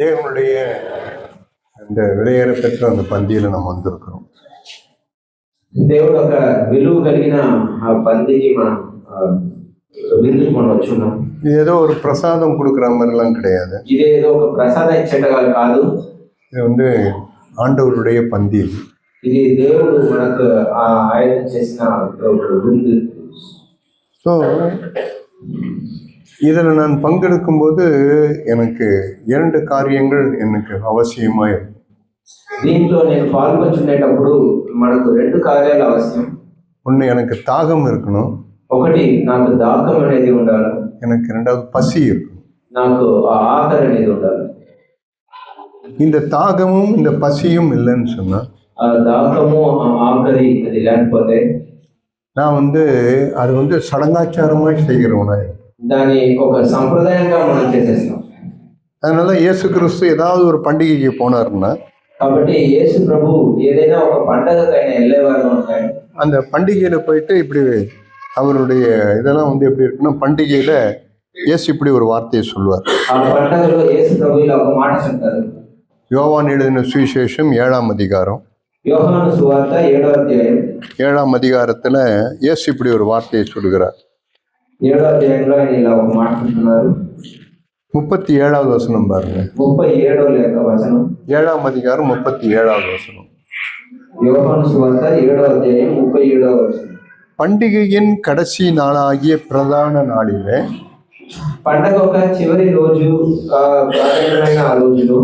தேவனுடைய அந்த விலையேறப்பெற்ற அந்த பந்தியில நம்ம வந்திருக்கிறோம். దేవుడు ఒక విలువ కలిగిన ఆ పందికి మనం విందుకు మనం వచ్చున్నాం. இது ஏதோ ஒரு பிரசாதம் கொடுக்குற மாதிரிலாம் கிடையாது. ఇది ఏదో ఒక ప్రసాదం ఇచ్చేటగా కాదు. இது வந்து ஆண்டவருடைய பந்தி. ఇది దేవుడు మనకు ఆయన చేసిన విందు. ஸோ இதில் நான் பங்கெடுக்கும் போது எனக்கு 2 காரியங்கள் எனக்கு அவசியமாக இருக்கும். దీంట్లో నేను పాల్గొనేటప్పుడు మనకు 2 కార్యాలు అవసరం. ஒன்று, எனக்கு தாகம் இருக்கணும். ఒకటి, నాకు దాహం అనేది ఉండాలి. எனக்கு 2வது பசி இருக்கணும். నాకు ఆకలి అనేది ఉండాలి. இந்த தாகமும் இந்த பசியும் இல்லைன்னு சொன்னா, దాహము ఆకలి అది లేకపోతే நான் அது சடங்காச்சாரமாக செய்கிறவனா, దాని ఒక సంప్రదాయంగా మనం చేసేస్తాం. அதனால இயேசு கிறிஸ்து ஏதாவது ஒரு பண்டிகைக்கு போனாருன்னா, కాబట్టి యేసు ప్రభు ఏదైనా ఒక పండగకైనా వెళ్ళేవారు ఉంటాయి. அந்த பண்டிகையில போயிட்டு இப்படி அவருடைய இதெல்லாம் எப்படி இருக்குன்னா, பண்டிகையில இயேசு இப்படி ஒரு வார்த்தையை சொல்லுவார். ఆ పండగలో యేసు ప్రభు ఇలా ఒక మాట చెప్తారు. யோவான் எழுதின சுவிசேஷம் 7ஆம் அதிகாரம், யோவான் சுவார்த்த 7వ అధ్యాయం 7ஆம் அதிகாரத்துல இயேசு இப்படி ஒரு வார்த்தையை சொல்கிறார். 7వ అధ్యాయంలో ఆయన ఇలా ఒక మాట చెప్తున్నారు. 37வது வசனம் பாருங்க. 37వ వచనం, 7ஆம் அதிகாரம் 37வது வசனம். யோவான் சுவார்த்த 7వ అధ్యాయం 37వ వచనం. பண்டிகையின் கடைசி நாளாகிய பிரதான நாளிலே, పండగ ఒక చివరి రోజు ప్రారంభమైన ఆ రోజులో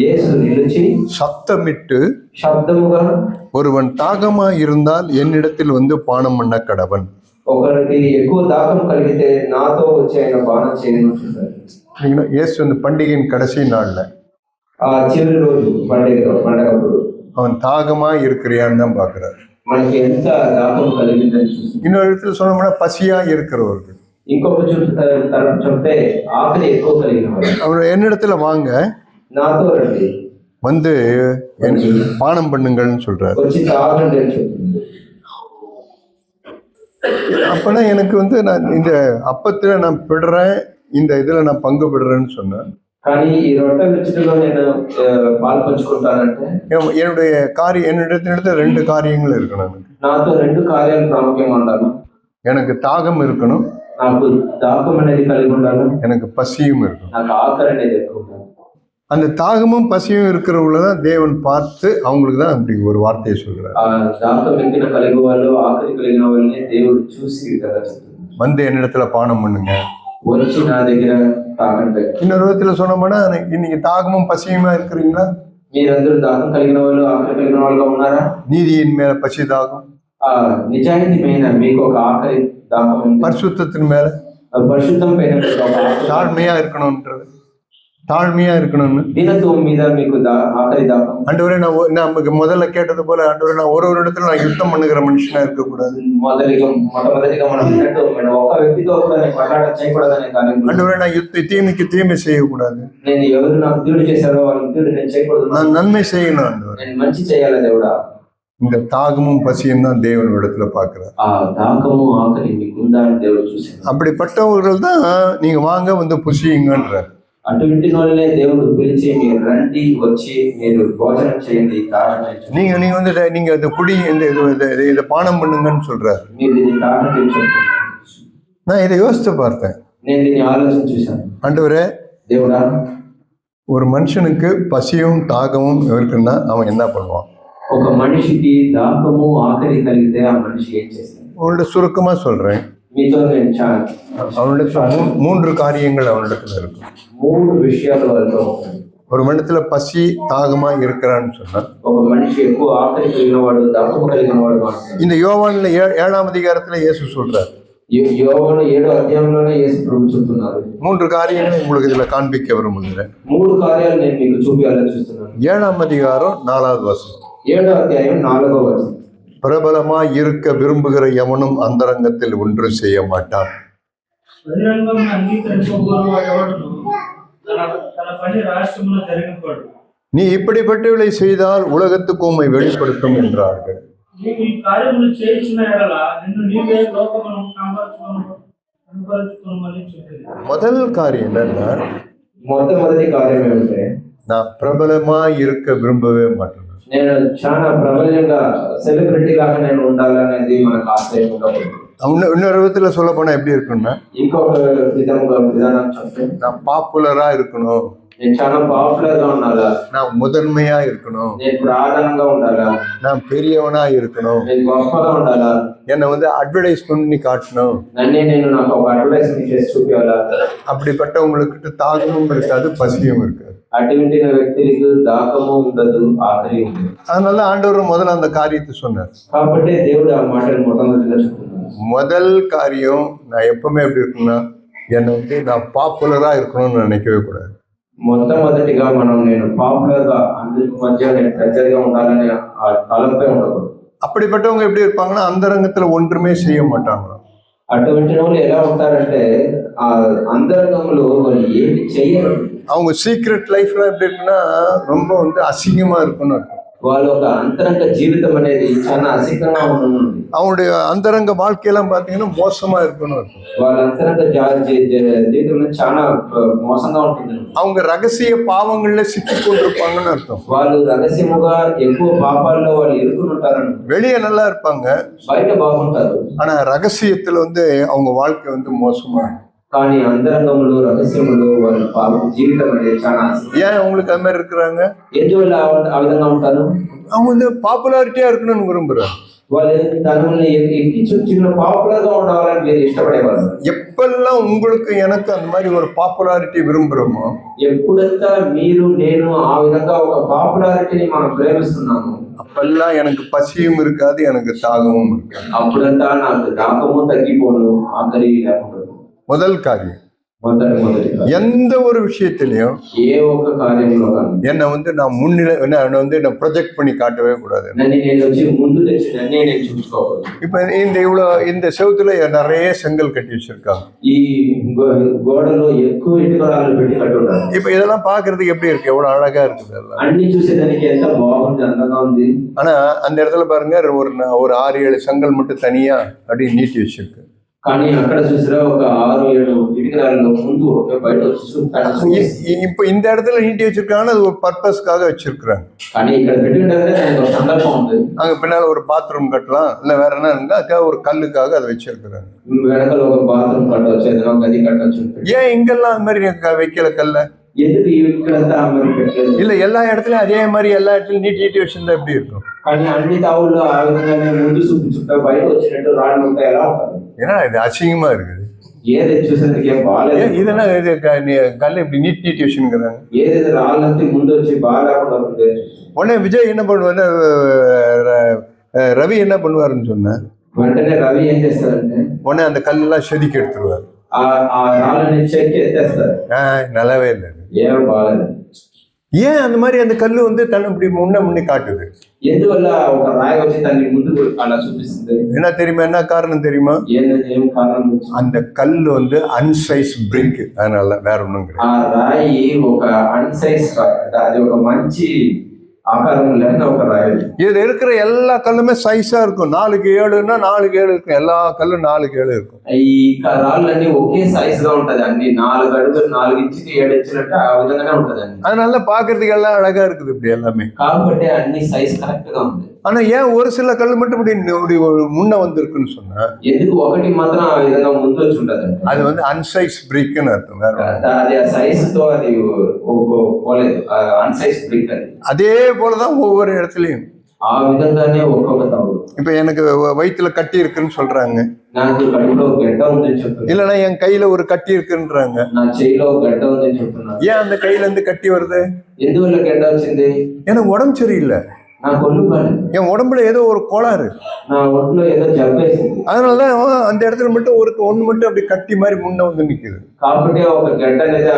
இயேசு நிலிచి சத்தமிட்டு, శబ్దముగా, ஒருவன் தாகமாய் இருந்தால் என்னிடத்தில் பானம் பண்ண கடவன். ఒకరికి ఎక్కువ దాహం కలిగితే నాతో వచ్చి ఆయన పానం చేయను. இயேசு பண்டிகையின் கடைசி நாள்ல, ఆ చివరి రోజు పండగప్పుడు அவன் தாகமாய் இருக்கிறியான்னு தான் பாக்குறாரு. మనకి ఎంత దాహం కలిగిందని చూసి, இன்னொரு இடத்துல சொன்னோம்னா பசியா இருக்கிறவர்கள், ఇంకొక తరపు చెప్తే ఆకలి ఎక్కువ కలిగిన వారు, அவர் என்னிடத்துல வாங்க, నాతో రండి, பானம் பண்ணுங்கள்னு சொல்றாரு. వచ్చి తాగండి అని చెప్తుంది. அப்பனா எனக்கு நான் இந்த அப்பத்துல நான் பிடுறேன், இந்த இதுல நான் பங்கு பெடுறேன்னு சொன்னேன். కానీ ఈ రొట్టె రుచిలో నేను పాలు పంచుకుంటానంటే என்னிடத்துல 2 காரியங்கள் இருக்கணும். నాతో 2 కార్యాలు ప్రాముఖ్యంగా ఉండాలి. எனக்கு தாகம் இருக்கணும், నాకు దాహం అనేది కలిగి ఉండాలి. எனக்கு பசியும் இருக்கணும். నాకు ఆకలి అనేది ఎక్కువ ఉండాలి. அந்த தாகமும் பசியும் இருக்கிறவங்களதான் தேவன் பார்த்து அவங்களுக்கு தான் அப்படி ஒரு வார்த்தையை சொல்றாரு. దాహం ఎక్కిన కలిగి వాళ్ళు, ఆకలి కలిగిన వాళ్ళని దేవుడు చూసి என்னிடத்துல பானம் பண்ணுங்க, వచ్చి నా దగ్గర తాగండి. இன்னொரு விதத்துல சொன்னோம்னா, இன்னைக்கு தாகமும் பசியுமா இருக்கிறீங்களா? మీరందరూ దాహం కలిగిన వాళ్ళు, ఆకలి కలిగిన వాళ్ళుగా ఉన్నారా? நீதியின் மேல பசி தாகம், నిజాయితీ పైన మీకు ఒక ఆకలి దాహం ఉంది. பரிசுத்தத்தின் மேல, పరిశుద్ధం పైన தாழ்மையா இருக்கணும்னு, దీనత్వం మీద మీకు ఆకలి దాహం. ஆண்டவரே, நமக்கு முதல்ல கேட்டது போல, ஆண்டவரே, நான் ஒரு இடத்துல நான் யுத்தம் பண்ணுகிற மனுஷனா இருக்கக்கூடாது. మొదటిగా మనం విన్నట్టు ఒక వ్యక్తితో కూడా నేను పోరాటం చేయకూడదనే కార్యం. ஆண்டவரே, நான் தீமைக்கு தீமை செய்யக்கூடாது. నేను ఎవరు నాకు కీడు చేశారో వాళ్ళకి కీడు నేను చేయకూడదు. நான் நன்மை செய்யணும் ஆண்டவரே. నేను మంచి చేయాలి దేవుడా. இந்த தாகமும் பசியும் தான் தேவன் இடத்துல பாக்குறாரு. தாகமும் ஆக்கலி మీకుందా అని దేవుడు చూశారు. அப்படிப்பட்டவர்கள் தான் நீங்க வாங்க புசியுங்கன்றார். అటువంటి వాళ్ళనే దేవుడు పిలిచి, మీరు రండి, వచ్చి మీరు భోజనం చేయండి, తాగండి. நீங்க அந்த குடி இந்த பானம் பண்ணுங்கன்னு சொல்றாரு. మీరు దీన్ని తాగండి చెప్తున్నారు. நான் இதை யோசித்து பார்த்தேன். నేను దీన్ని ఆలోచన చూశాను. ஆண்டவரே, దేవుడా, ஒரு மனுஷனுக்கு பசியும் தாகமும் இருக்குன்னா அவன் என்ன பண்ணுவான்? ఒక మనిషికి దాహము ఆకలి కలిగితే ఆ మనిషి ఏం చేస్తాడు? உங்கள்ட்ட சுருக்கமா சொல்றேன். మీతో నేను அவனிடத்துல 3 காரியங்கள் அவனிடத்துல இருக்கும். 3 விஷయాలు వాళ్ళతో ఉంటాయి. ஒரு மனிதத்துல பசி தாகமா இருக்கிறான்னு சொன்னா, ఒక మనిషి ఎక్కువ ఆకలి కలిగిన వాడు, దాహము కలిగిన వాడు. இந்த யோவான்ல 7ஆம் அதிகாரத்துல இயேசு சொல்றாரு. యోవాను 7వ అధ్యాయంలోనే యేసు ప్రభు చెప్తున్నారు. 3 காரியங்களை உங்களுக்கு இதுல காண்பிக்க விரும்புகிறேன். 3 కార్యాలు నేను మీకు చూపించాలని చూస్తున్నాను. 7ஆம் அதிகாரம் 4வது வசனம். 7వ అధ్యాయం 4వ వచనం. பிரபலமாய் இருக்க விரும்புகிற எவனும் அந்தரங்கத்தில் ஒன்று செய்ய மாட்டான். நீ இப்படிப்பட்டவளை செய்தால் உலகத்துக்கு உம்மை வெளிப்படுத்தும் என்றார்கள். నీవు ఈ కార్యములు చేయించిన ఎడల నిన్ను నీవే లోకమును కనపరుచుకొనుమని చెప్పేది. முதல் காரியம் என்னன்னா, మొట్టమొదటి కార్యం ఏమంటే நான் பிரபலமா இருக்க விரும்பவே மாட்டேன். నేను చాలా ప్రబలంగా సెలబ్రిటీ లాగా నేను ఉండాలనేది మనకు ఆశయం ఉండకూడదు. இன்னொரு விதத்துல சொல்ல போனா எப்படி இருக்குன்னா, ఇంకొక విధానం చెప్తే நான் பாப்புலரா இருக்கணும், నేను చాలా పాపులర్ గా ఉండాలా, நான் முதன்மையா இருக்கணும், నేను ప్రధానంగా ఉండాలా, நான் பெரியவனா இருக்கணும், నేను గొప్పగా ఉండాలా, என்னை வந்து அட்வர்டைஸ் பண்ணி காட்டணும். నేను నాకు ఒక అడ్వర్టైజ్మెంట్ చేసి చూపించాలా. அப்படிப்பட்டவங்களுக்கு தாகமும் இருக்காது, பசியும் இருக்காது. అటువంటి వ్యక్తులకు దాహము ఉండదు, ఆకలి ఉండదు. அதனால ஆண்டவர் முதல்ல அந்த காரியத்தை சொன்னார். కాబట్టి దేవుడు ఆ మాటలు మొట్టమొదటిగా చెప్తున్నాడు. முதல் காரியம், நான் எப்பவுமே எப்படி இருக்குன்னா, என்னை வந்து நான் பாப்புலரா இருக்கணும்னு நினைக்கவே கூடாது. మొట్టమొదటిగా నేను పాపులర్ గా అందరికి మధ్య నేను పెద్దగా ఉండాలని ఆ తలంపై ఉండకూడదు. அப்படிப்பட்டவங்க எப்படி இருப்பாங்கன்னா, அந்தரங்கத்துல ஒன்றுமே செய்ய மாட்டாங்க. అటువంటి వాళ్ళు ఎలా ఉంటారంటే ఆ అంతరంగంలో వాళ్ళు ఏమి చెయ్యరు. அவங்க சீக்ரெட் லைஃப்ல எப்படி இருக்குன்னா, ரொம்ப வந்து அசிங்கமா இருக்குன்னு அர்த்தம். వాళ్ళ ఒక అంతరంగ జీవితం అనేది చాలా అసికంగా ఉంటుంది. அவங்களுடைய அந்தரங்க வாழ்க்கையெல்லாம் பார்த்தீங்கன்னா மோசமா இருக்குன்னு அர்த்தம். వాళ్ళ అంతరంగ జీవితం చాలా మోసంగా ఉంటుంది. அவங்க ரகசிய பாவங்கள்ல சிக்கி கொண்டிருப்பாங்கன்னு அர்த்தம். వాళ్ళు రహస్యముగా ఎక్కువ పాపాల్లో వాళ్ళు ఇరుక్కుని ఉంటారని. வெளியே நல்லா இருப்பாங்க, బయట బాగుంటారు, ஆனா ரகசியத்துல வந்து அவங்க வாழ்க்கை வந்து மோசமா இருக்கும். కానీ అంతరంగంలో రహస్యములో వాళ్ళ పాప జీవితం అనేది చాలా ஏன் அவங்களுக்கு அது மாதிரி இருக்கிறாங்க? ఎందువల్ల ఆ విధంగా ఉంటారు? அவங்க வந்து பாப்புலாரிட்டியா இருக்கணும்னு விரும்புறாங்க. వాళ్ళు తనని ఎక్కించి చిన్న పాపులర్ గా ఉండాలని మీరు ఇష్టపడేవాళ్ళు. எப்பெல்லாம் உங்களுக்கு எனக்கு அந்த மாதிரி ஒரு பாப்புலாரிட்டி விரும்புறோமோ, ఎప్పుడంతా మీరు నేను ఆ విధంగా ఒక పాపులారిటీని మనం ప్రేమిస్తున్నాము, அப்பெல்லாம் எனக்கு பசியும் இருக்காது, எனக்கு தாகமும் இருக்காது. అప్పుడంతా నాకు దాహము తగ్గిపోను, ఆకలి లేకుండా. முதல் காரியம், మొదటి எந்த ஒரு விஷயத்திலையும் ఏ ఒక్క కార్యంలో కానీ என்னை வந்து நான் என்னை வந்து நான் ப்ரொஜெக்ட் பண்ணி காட்டவே கூடாது. నన్ను నేను వచ్చి ముందు తెచ్చి నన్నే నేను చూసుకోవాలి. இப்ப இந்த செவுத்துல நிறைய செங்கல் கட்டி வச்சிருக்காங்க. ఈ గోడలో ఎక్కువ ఇటుకరాలు పెట్టి కట్టున్నారు. இப்ப இதெல்லாம் பாக்குறதுக்கு எப்படி இருக்கு, எவ்வளவு அழகா இருக்குது எல்லாம். అన్ని చూసేదానికి ఎంత బాగుంది, అందంగా ఉంది. ஆனா அந்த இடத்துல பாருங்க, ஒரு 6-7 செங்கல் மட்டும் தனியா அப்படியே நீட்டி வச்சிருக்கு. కానీ అక్కడ చూసినా ఒక 6-7 ఇటుకరాలు ముందు బయట వచ్చి இப்ப இந்த இடத்துல நீட்டி வச்சிருக்காங்கன்னா அது ஒரு பர்பஸ்க்காக வச்சிருக்காங்க. కానీ ఇక్కడ పెట్టింటే దానికి ఒక సందర్భం ఉంది. அங்க பின்னால ஒரு பாத்ரூம் கட்டலாம், இல்ல வேற என்ன இருந்தா அதுக்காக ஒரு கல்லுக்காக அதை வச்சிருக்கிறாங்க. వెనకాల ఒక బాత్రూమ్ కట్టవచ్చు, ఏదైనా ఒక గది కట్టవచ్చు. ஏன் இங்கெல்லாம் அந்த மாதிரி வைக்கல கல்ல? ఎందుకు ఇక్కడంతా పెట్టలేదు? இல்ல எல்லா இடத்துலயும் அதே மாதிரி எல்லா இடத்துலயும் நீட்டி வச்சிருந்தா எப்படி இருக்கும்? కానీ అన్ని తావుల్లో ఆ విధంగానే ముందు చూపించుకుంటా బయట వచ్చినట్టు రాళ్ళు ఉంటాయి, ఎలా ఉంటుంది? ஏன்னா இது அசிங்கமா இருக்குது. ఏది చూసేందుకు ఏం బాగాలేదు. இதெல்லாம் கல்ல இப்படி நீட்டி வச்சுக்கிறாங்க. ఏదైతే రాళ్ళంతా ముందు వచ్చి బాగాలేకుండా ఉంది. உடனே விஜய் என்ன பண்ணுவாரு, ரவி என்ன பண்ணுவாருன்னு சொன்ன వెంటనే రవి ఏం చేస్తారంటే உடனே அந்த கல்லெல்லாம் செதுக்கி எடுத்துருவாரு. ఆ రాళ్ళని చెక్కి ఎత్తేస్తారు. நல்லாவே இல்லை. ఏం బాగాలేదు. ஏன் அந்த மாதிரி அந்த கல்லு வந்து தன்னை இப்படி முன்னே காட்டுது? ఎందువల్ల ఒక రాయి వచ్చి దాన్ని ముందు అలా చూపిస్తుంది? என்ன தெரியுமா, என்ன காரணம் தெரியுமா? ఏం కారణం? அந்த கல்லு வந்து அன்சைஸ் பிரிக், அதனால வேற ஒண்ணும் கிடையாது. ఆ రాయి ఒక అన్సైజ్ రాయి, అది ఒక మంచి ఆకారం లేని ఒక రాయి. இதுல இருக்கிற எல்லா కల్లుமே సైజా இருக்கும். 4க்கு 7ன்னா 4க்கு 7 இருக்கும். எல்லா కల్లు 4க்கு 7 இருக்கும். ఈ రాళ్ళన్నీ ఒకే సైజ్ గా ఉంటది. అన్ని 4 అడుగులు 4 ఇంచుకి 7 ఇంచులంటే ఆ విధంగానే ఉంటది. அதனால பாக்குறதுக்கு எல்லாம் அழகா இருக்குது இப்படி எல்லாமே. కాబట్టి అన్ని సైజ్ కరెక్ట్ గా ఉంది. ஆனா ஏன் ஒரு சில கல்லு மட்டும் இப்படி முன்ன வந்திருக்குன்னு சொன்னா, ఎందుకు ఒకటి మాత్రం ఆ విధంగా ముందు వచ్చి ఉంటది? அது வந்து అన్సైజ్ బ్రిక్னு అర్థం. வேற అది ఆ సైజ్ తో అది పోలేదు, అన్సైజ్ బ్రిక్ అది. அதே போலதான் ஒவ்வொரு இடத்துலயும் ఆ విధంగానే ఒక్కొక్క తవుడు. இப்ப எனக்கு வயிற்றுல கட்டி இருக்குன்னு சொல்றாங்க, నాకు కడుపులో ఒక గడ్డ ఉందని చెప్తున్నారు. இல்லைன்னா என் கையில ஒரு கட்டி இருக்குன்றாங்க. నా చేయిలో ఒక గడ్డ ఉందని చెప్తున్నారు. ஏன் அந்த கையில இருந்து கட்டி வருது? ఎందువల్ల గడ్డ వచ్చింది? எனக்கு உடம்பு சரியில்லை, నాకు ఒళ్ళు బాలేదు, என் உடம்புல ஏதோ ஒரு கோளாறு, నా ఒంట్లో ఏదో జబ్బేసింది. அதனாலதான் அந்த இடத்துல மட்டும் ஒண்ணு மட்டும் அப்படி கட்டி மாதிரி முன்ன வந்து நிக்குது. కాబట్టి ఒక గడ్డ అనేది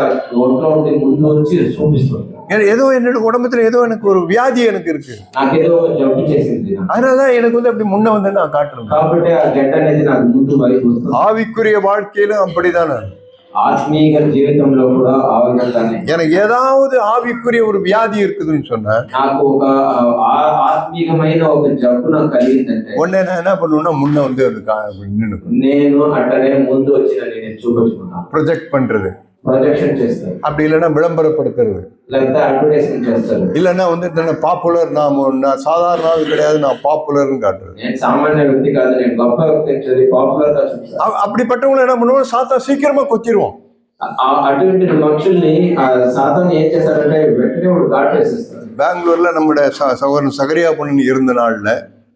ఒంట్లో ఉండి ముందు వచ్చి చూపిస్తుంది. ஏதோ என்னோட உடம்புல ஏதோ எனக்கு ஒரு வியாதி எனக்கு இருக்கு, నాకేదో ఒక జబ్బు చేసింది, அதனாலதான் எனக்கு வந்து அப்படி முன்ன வந்து நான் காட்டுறேன். కాబట్టి ఆ గడ్డ అనేది నాకు ముందు వైపు వస్తుంది. ஆவிக்குரிய வாழ்க்கையிலும் அப்படிதான். ఆత్మీయ జీవితంలో కూడా ఆ విధంగానే எனக்கு ஏதாவது ஆவிக்குரிய ஒரு வியாதி இருக்குதுன்னு சொன்னா నాకు ఒక ఆత్మీయమైన ఒక జబ్బు నాకు కలిగిందంటే உடனே நான் என்ன பண்ணுவேன்னா முன்ன வந்து நின்று నేను అట్టనే ముందు వచ్చి నేను చూపించుకున్నాను. ப்ரொஜெக்ட் பண்றது, ప్రొజెక్షన్ చేస్తారు, அப்படி இல்லைன்னா விளம்பரப்படுத்துறது, లేకపోతే అడ్వర్టైజ్మెంట్ చేస్తారు. இல்லைன்னா வந்து பாப்புலர், நான் சாதாரண ஆள் கிடையாது, நான் பாப்புலர்னு காட்டுறது. నేను సామాన్య వ్యక్తి కాదు, నేను గొప్ప వ్యక్తి, పాపులర్ గా చూపిస్తాను. அப்படிப்பட்டவங்களை என்ன பண்ணுவோம், சாத்தா சீக்கிரமா கொச்சிருவோம். అటువంటి మనుషుల్ని సాతాను ఏం చేస్తారంటే వెంటనే వాడు ఘాట్ వేసేస్తారు. பெங்களூர்ல நம்முடைய சகோதரன் சகரியா பொண்ணு இருந்த நாள்ல,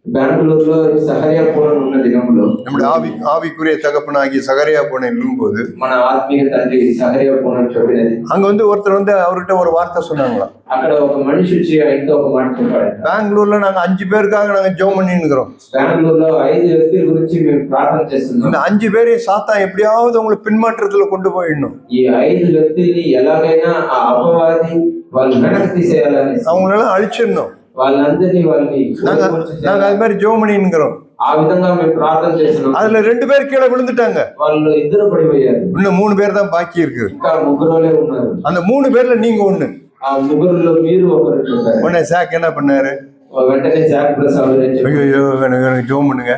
బెంగళూరులో సహరియా పూర్ణ ఉన్న దినంలో நம்முடைய ஆவிக்குரிய தகப்பனாகி சகரியா பொண்ணு இருக்கும்போது మన ఆత్మీయ తండ్రి సహరియా పూర్ణ చెప్పినది, அங்க வந்து ஒருத்தர் வந்து அவர்கிட்ட ஒரு வார்த்தை சொன்னாங்களா, అక్కడ ఒక మనిషి వచ్చి ఆయనతో ఒక మాట చెప్పాడు. பெங்களூர்ல நாங்க 5 பேருக்காக நாங்க ஜெபம் பண்ணிட்டு இருக்கிறோம். బెంగళూరులో 5 వ్యక్తుల గురించి మేము ప్రార్థన చేస్తున్నాం. இந்த 5 பேரையும் சாத்தா எப்படியாவது அவங்களை பின்மாற்றத்துல கொண்டு போயிடணும், ఈ 5 వ్యక్తుల్ని ఎలాగైనా ఆ అపవాది వాళ్ళు వెనక్కి తీసేయాలని, அவங்களெல்லாம் அழிச்சிடணும். వాళ్ళందరినీ நாங்க அது மாதிரி ஜெபம் பண்ணிட்டு இருக்கிறோம். ఆ విధంగా మేము ప్రార్థన చేస్తున్నాం. அதுல 2 பேர் கீழே விழுந்துட்டாங்க, వాళ్ళు ఇద్దరు పడిపోయారు. இன்னும் 3 பேர் தான் பாக்கி இருக்கு. ఇంకా ముగ్గురులే ఉన్నారు. அந்த 3 பேர்ல நீங்க ஒண்ணு. ఆ ముగ్గురులో మీరు ఒకరు ఉంటారు. உடனே சாக் என்ன பண்ணாரு, వెంటనే జాక్ ప్రసాద్ ஐயோ எனக்கு ஜெபம் பண்ணுங்க,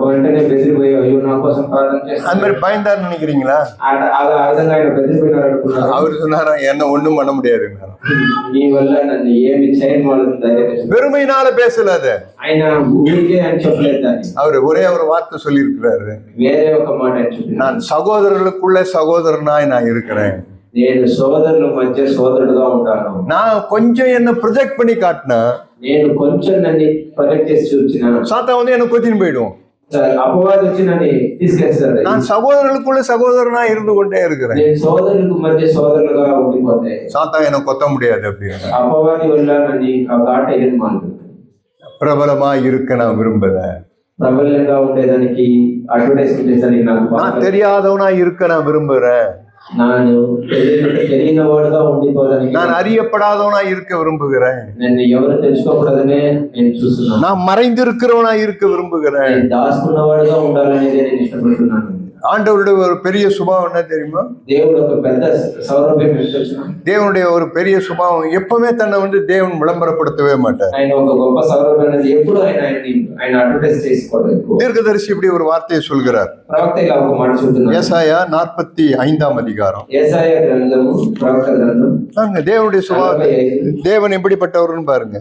వెంటనే బెదిరిపోయి అయ్యో నా కోసం ప్రార్థన அந்த చేస్తాను மாதிரி பயந்தாருன்னு நினைக்கிறீங்களா? ఆ విధంగా ఆయన బెదిరిపోయినారు అనుకున్నారు. அவரு சொன்னாரா என்ன ஒண்ணும் பண்ண முடியாது, నీ వల్ల నన్ను ఏమి చేయని వాళ్ళని ధైర్యం பெருமையினால பேசல. அது ఆయన ఊరికే అని చెప్పలేదు దాన్ని, அவரு ஒரே ஒரு வார்த்தை சொல்லி இருக்கிறாரு, వేరే ఒక మాట ఆయన చెప్పినారు. நான் சகோதரர்களுக்குள்ள சகோதரனாய் நான் இருக்கிறேன், నేను సోదరుల మధ్య సోదరుడుగా ఉంటాను. நான் கொஞ்சம் என்ன ப்ரொஜெக்ட் பண்ணி காட்டினா నేను కొంచెం నన్ను ప్రొజెక్ట్ చేసి చూచిన சாத்தா வந்து என்ன கொத்தின்னு போயிடுவோம். అపవాది వచ్చి నన్ను తీసుకెళ్తారు. நான் సகోదరులకుள்ள సகోదரனா இருந்து கொண்டே இருக்கிறேன், నేను సోదరులకు మధ్య సోదరులుగా ఉండిపోతే சாத்தா என்ன கொத்த முடியாது அப்படின்னு. అపవాది వల్ల నన్ను ఆ ఘాట్ అయ్యని మాట பிரபலமா இருக்க நான் விரும்பல, ప్రబలంగా ఉండేదానికి అడ్వర్టైజ్మెంట్ చేసేదానికి నాకు நான் தெரியாதவனா இருக்க நான் விரும்புறேன், ನಾನು తెలియని వాడుగా ఉండిపోదానికి, நான் அறியப்படாதவனா இருக்க விரும்புகிறேன், నన్ను ఎవరు తెలుసుకోకూడదనే నేను చూస్తున్నాను, நான் மறைந்திருக்கிறவனா இருக்க விரும்புகிறேன். నేను దాచుకున్నవాడుగా ఉండాలనేది నేను ఇష్టపడుతున్నాను. ஆண்டவருடைய ஒரு பெரிய சுபாவம் என்ன தெரியுமா? దేవుడు ఒక పెద్ద సౌరభ్యం తీసుకొచ్చిన தேவனுடைய ஒரு பெரிய சுபாவம், எப்பவுமே தன்னை வந்து தேவன் விளம்பரப்படுத்தவே மாட்டார். ఆయన ఒక గొప్ప సౌరభ్యం అనేది ఎప్పుడు ఆయన అడ్వర్టైజ్ చేసుకోవడం. தீர்க்கதரிசி இப்படி ஒரு வார்த்தையை சொல்கிறார். ప్రవక్త ఇలా ఒక మాట చెబుతున్నారు. ஏசாயா 45ஆம் அதிகாரம். ఏశాయా గ్రంథము, ప్రవక్త గ్రంథం. தேவனுடைய சுபாவம், தேவன் எப்படிப்பட்டவர்னு பாருங்க.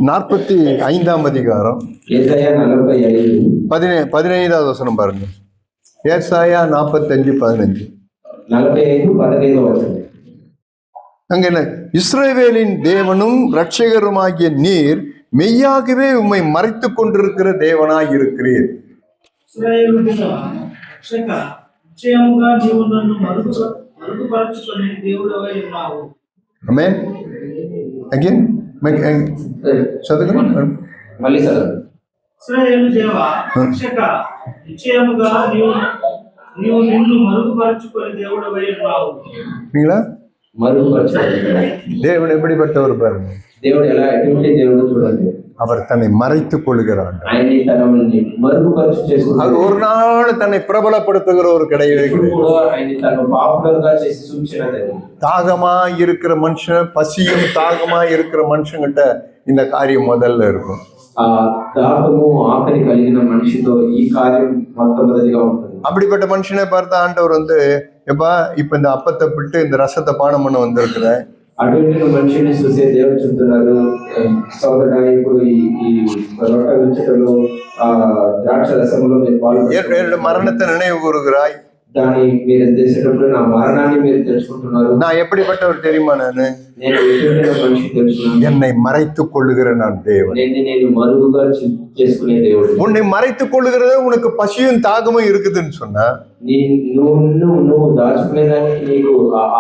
45ஆம் அதிகாரம் ఏశాయా 45 15வது வசனம் பாருங்க. ஏசாயா 45:15. 45:15 வசனம். அங்க என்ன, இஸ்ரவேலின் தேவனும் இரட்சகருமாகிய நீர் மெய்யாகவே உம்மை மறைத்துக் கொண்டிருக்கிற தேவனாய் இருக்கிறீர். ఇశ్రాయేలు రక్షక, నిశ్చయముగా నీవు నన్ను మరుగుపరచుకొని దేవుడవై ఉన్నావు. ஆமென். again చదువుకోండి మళ్ళీ చదవండి. ఇశ్రాయేలు దేవా రక్షక, నిశ్చయముగా నీవు నిన్ను మరుగుపరచుకొని దేవుడవై ఉన్నావు. நீங்களா మరుగుపరచుకొని. தேவன் எப்படிப்பட்டவர் பாருங்க. దేవుడు ఎటువంటి దేవుడు చూడండి. அவர் தன்னை மறைத்துக் கொள்கிறார். ఆయన్ని తనని మరుగుపరచు చేసుకుంటాడు. அவர் ஒரு நாள் தன்னை பிரபலப்படுத்துகிற ஒரு கிடையவே கிடையாது. ఆయన్ని తను పాపులర్ గా చేసి చూపించినది. தாகமா இருக்கிற மனுஷன், பசியும் தாகமா இருக்கிற மனுஷங்கிட்ட இந்த காரியம் முதல்ல இருக்கும். ఆ దాహము ఆకలి కలిగిన మనిషితో ఈ కార్యం మొట్టమొదటిగా ఉంటుంది. அப்படிப்பட்ட மனுஷனை பார்த்து ஆண்டவர் வந்து, எப்பா இப்ப இந்த அப்பத்தை விட்டு இந்த ரசத்தை பானம் பண்ண வந்திருக்கிற, అటువంటి మనిషిని చూసే దేవుడు చెప్తున్నారు, సోదరుడా ఇప్పుడు ఈ రొట్టె విరుచుటలో ద్రాక్ష రసంలో మీరు என்னோட மரணத்தை நினைவு கூறுகிறாய், దాన్ని మీరు చేసేటప్పుడు నా మరణాన్ని మీరు తెలుసుకుంటున్నారు. நான் எப்படிப்பட்டவர் தெரியுமா? నేను ఎటువంటి మనిషి తెలుసుకున్నాను. என்னை மறைத்துக் கொள்ளுகிற நான் தேவன். నేను మరుగుగా చేసుకునే దేవుడు. உன்னை மறைத்துக் கொள்ளுகிறது உனக்கு பசியும் தாகமும் இருக்குதுன்னு சொன்னா, నువ్వు దాచుకునేదానికి నీకు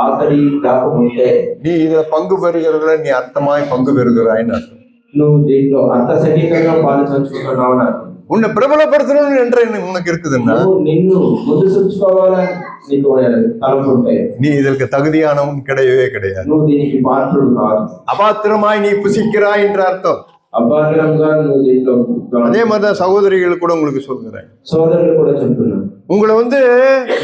ఆకలి దాహం ఉంటే நீ இதுல பங்கு பெறுகிறதுல நீ அர்த்தமாய் பங்கு பெறுகிறாய்ன்னு அர்த்தம். నువ్వు దీంట్లో అర్థ సైనికంగా పాలు పంచుకుంటున్నావు అని అర్థం. உன்னை பிரபலப்படுத்தணும் என்ற உனக்கு இருக்குதுன்னா, నిన్ను ముందు చూసుకోవాలని నీకు తలంపు ఉంటాయి. நீ இதற்கு தகுதியானவன் கிடையவே கிடையாது. నువ్వు దీనికి పాత్రుడు కాదు. அபாத்திரமாய் நீ புசிக்கிறாய் என்ற அர்த்தம். అబాధ్యంగా నువ్వు దీంట్లో அதே மாதிரிதான் சகோதரிகள் கூட உங்களுக்கு சொல்கிறேன். సోదరులు కూడా చెప్తున్నాను, உங்களை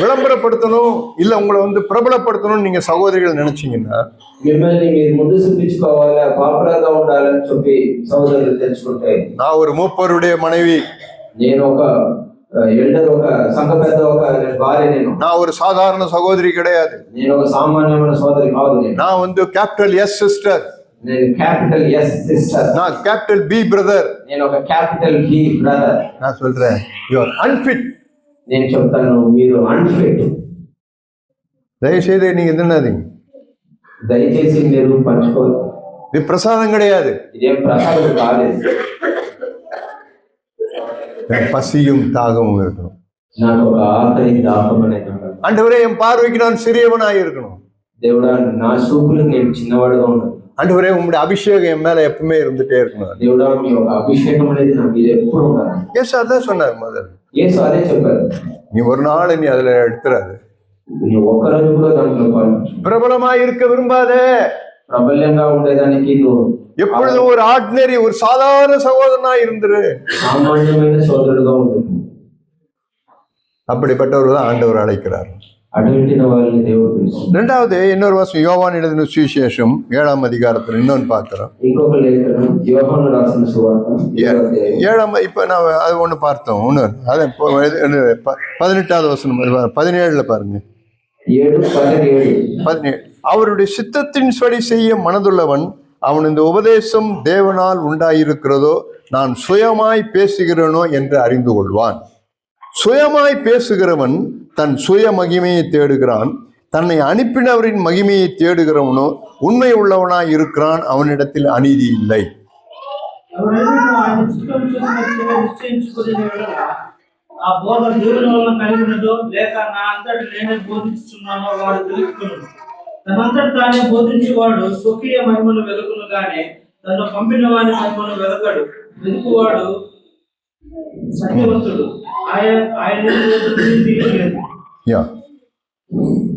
விளம்பரப்படுத்தணும் இல்ல உங்களை பிரபலப்படுத்தணும்னு நீங்க சகோதரிகள் நினைச்சீங்கன்னா మిమ్మల్ని మీరు ముందు చూపించుకోవాలా, పాపులర్గా ఉండాలని చెప్పి సోదరులు తెలుసుకుంటే, நான் ஒரு மூப்பருடைய மனைவி, నేను ఒక ఎల్డర్, ఒక సంఘ పెద్ద, ఒక భార్య, நான் ஒரு சாதாரண சகோதரி கிடையாது, నేను ఒక సామాన్యమైన సోదరి కాదు, நான் கேபிட்டல் எஸ் సిస్టర్, నేను క్యాపిటల్ ఎస్ సిస్టర్, நான் கேபிட்டல் பி பிரதர், నేను ఒక క్యాపిటల్ బి బ్రదర్. நான் சொல்றேன் யூ ஆர் அன்ஃபிட். నేను చెప్తాను మీరు అన్ఫిట్. தயவுசெய்து நீங்க என்னதீங்க, దయచేసి మీరు పంచుకోవాలి, இது பிரசாதம் கிடையாது, ఇదేం ప్రసాదం కాలేదు. பசியும் தாகமும் இருக்கணும். నాకు ఒక ఆకలి దాహం అనేది ఉండాలి. ஆண்டவரே என் பார்வைக்கு நான் சிறியவனாய் இருக்கணும், దేవుడా నా చూపులకు నేను చిన్నవాడుగా ఉండాలి. ஆண்டவரே உங்களுடைய அபிஷேகம் என் மேல எப்பவுமே இருந்துட்டே இருக்கணும். దేవుడా మీ ఒక అభిషేకం అనేది నా మీద ఎప్పుడు ఉండాలి. ஏசு அதான் சொன்னார் முதல்ல, యేసు అదే చెప్పారు, நீ ஒரு நாள் நீ அதுல எடுத்துறாது, నీ ఒక్కరోజు కూడా దాంట్లో பிரபலமாய் இருக்க விரும்பாதே, ప్రబల్యంగా ఉండేదానికి నువ్వు எப்பொழுதும் ஒரு ஆர்டினரி, ஒரு சாதாரண சகோதரனா இருந்துரு. సామాన్యమైన సోదరుడుగా ఉంటుంది. அப்படிப்பட்டவர் தான் ஆண்டவர் அழைக்கிறார். అటువంటి వాళ్ళని దేవుడు పిలుస్తుంది. ரெண்டாவது இன்னொரு வருஷம் யோவான் எழுதின சுவிசேஷம் 7ஆம் அதிகாரத்தில் இன்னொன்னு பார்க்கிறோம். ఇంకొక లేఖనం యోహాను రాసిన సువార్త 7ஆம், இப்ப நான் அது ஒண்ணு பார்த்தோம், ஒண்ணு அது 18வது வசனம் 17ல பாருங்க, 7:17. அவருடைய சித்தத்தின்படி செய்ய மனதுள்ளவன் அவன் இந்த உபதேசம் தேவனால் உண்டாயிருக்கிறதோ நான் சுயமாய் பேசுகிறேனோ என்று அறிந்து கொள்வான். சுயமாய் பேசுகிறவன் தன் சுய மகிமையை தேடுகிறான், தன்னை அனுப்பினவரின் மகிமையை தேடுகிறவனோ உண்மை உள்ளவனாய் இருக்கிறான், அவனிடத்தில் அநீதி இல்லை. ఆ బోధ దేవుని వలన కలిగి ఉన్నదో లేక నా అంతటి నేనే బోధిస్తున్నానో వాడు తెలుసుకును. తనంతటి తానే బోధించేవాడు స్వకీయ మహిమను వెలుగును గానే తను పంపిన వాని మహిమను వెలకడు. వెలుగువాడు సత్యవంతుడు, ఆయన తీయలేదు.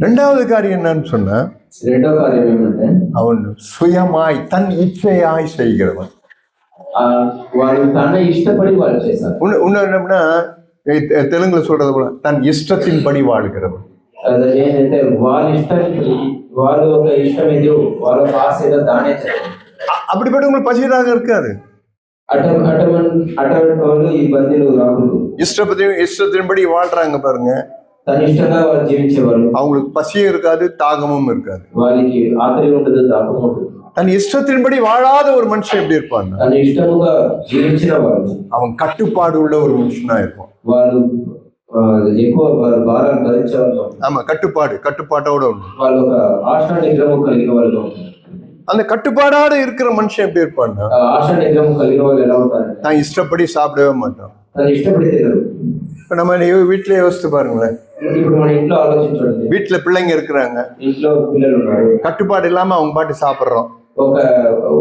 ரெண்டாவது காரியம் என்னன்னு சொன்னா, రెండో కార్యం ఏమంటే அவன் சுயமாய் தன் இச்சையாய் செய்கிறவன். వాళ్ళు తన ఇష్టపడి వాళ్ళు చేశారు. இன்னும் என்னன்னா தெலுங்குல சொல்றது போல தன் இஷ்டத்தின்படி வாழ்கிறவன். ఏంటంటే వాళ్ళ ఇష్టానికి, వాళ్ళు ఒక ఇష్టం ఏదో, వాళ్ళ ఒక ఆశ ఏదో దానే చేస్తారు. அப்படிப்பட்டவங்களுக்கு பசிதாக இருக்காது. అటువంటి వాళ్ళు ఈ బందీలు రాకూడదు. இஷ்டத்தின்படி வாழ்றாங்க பாருங்க, తన ఇష్టంగా వాళ్ళు జీవించేవాళ్ళు, அவங்களுக்கு பசியும் இருக்காது, தாகமும் இருக்காது. వాళ్ళకి ఆకలి ఉండదు, దాహం ఉండదు. தன் இஷ்டத்தின்படி வாழாத ஒரு மனுஷன் எப்படி இருப்பான், తన ఇష్టముగా జీవించిన వాళ్ళు அவன் கட்டுப்பாடு உள்ள ஒரு மனுஷனா இருப்பான். వాళ్ళు ఎక్కువ భారాలు భరించే వాళ్ళు. ஆமா, கட்டுப்பாட்டோட உண்டு. వాళ్ళు ఒక ఆశా నిగ్రహం కలిగిన వాళ్ళు. அந்த கட்டுப்பாடோட இருக்கிற மனுஷன் எப்படி இருப்பான்னா, ఆశా నిగ్రహం కలిగిన వాళ్ళు ఎలా ఉంటారు, நான் இஷ்டப்படி சாப்பிடவே மாட்டான். తను ఇష్టపడి తినరు. இப்ப நம்ம வீட்டுல யோசித்து பாருங்களேன், ఇప్పుడు మన ఇంట్లో ఆలోచించండి, வீட்டுல பிள்ளைங்க இருக்கிறாங்க, ఇంట్లో పిల్లలు ఉన్నారు, கட்டுப்பாடு இல்லாம அவங்க பாட்டு சாப்பிடுறோம், ఒక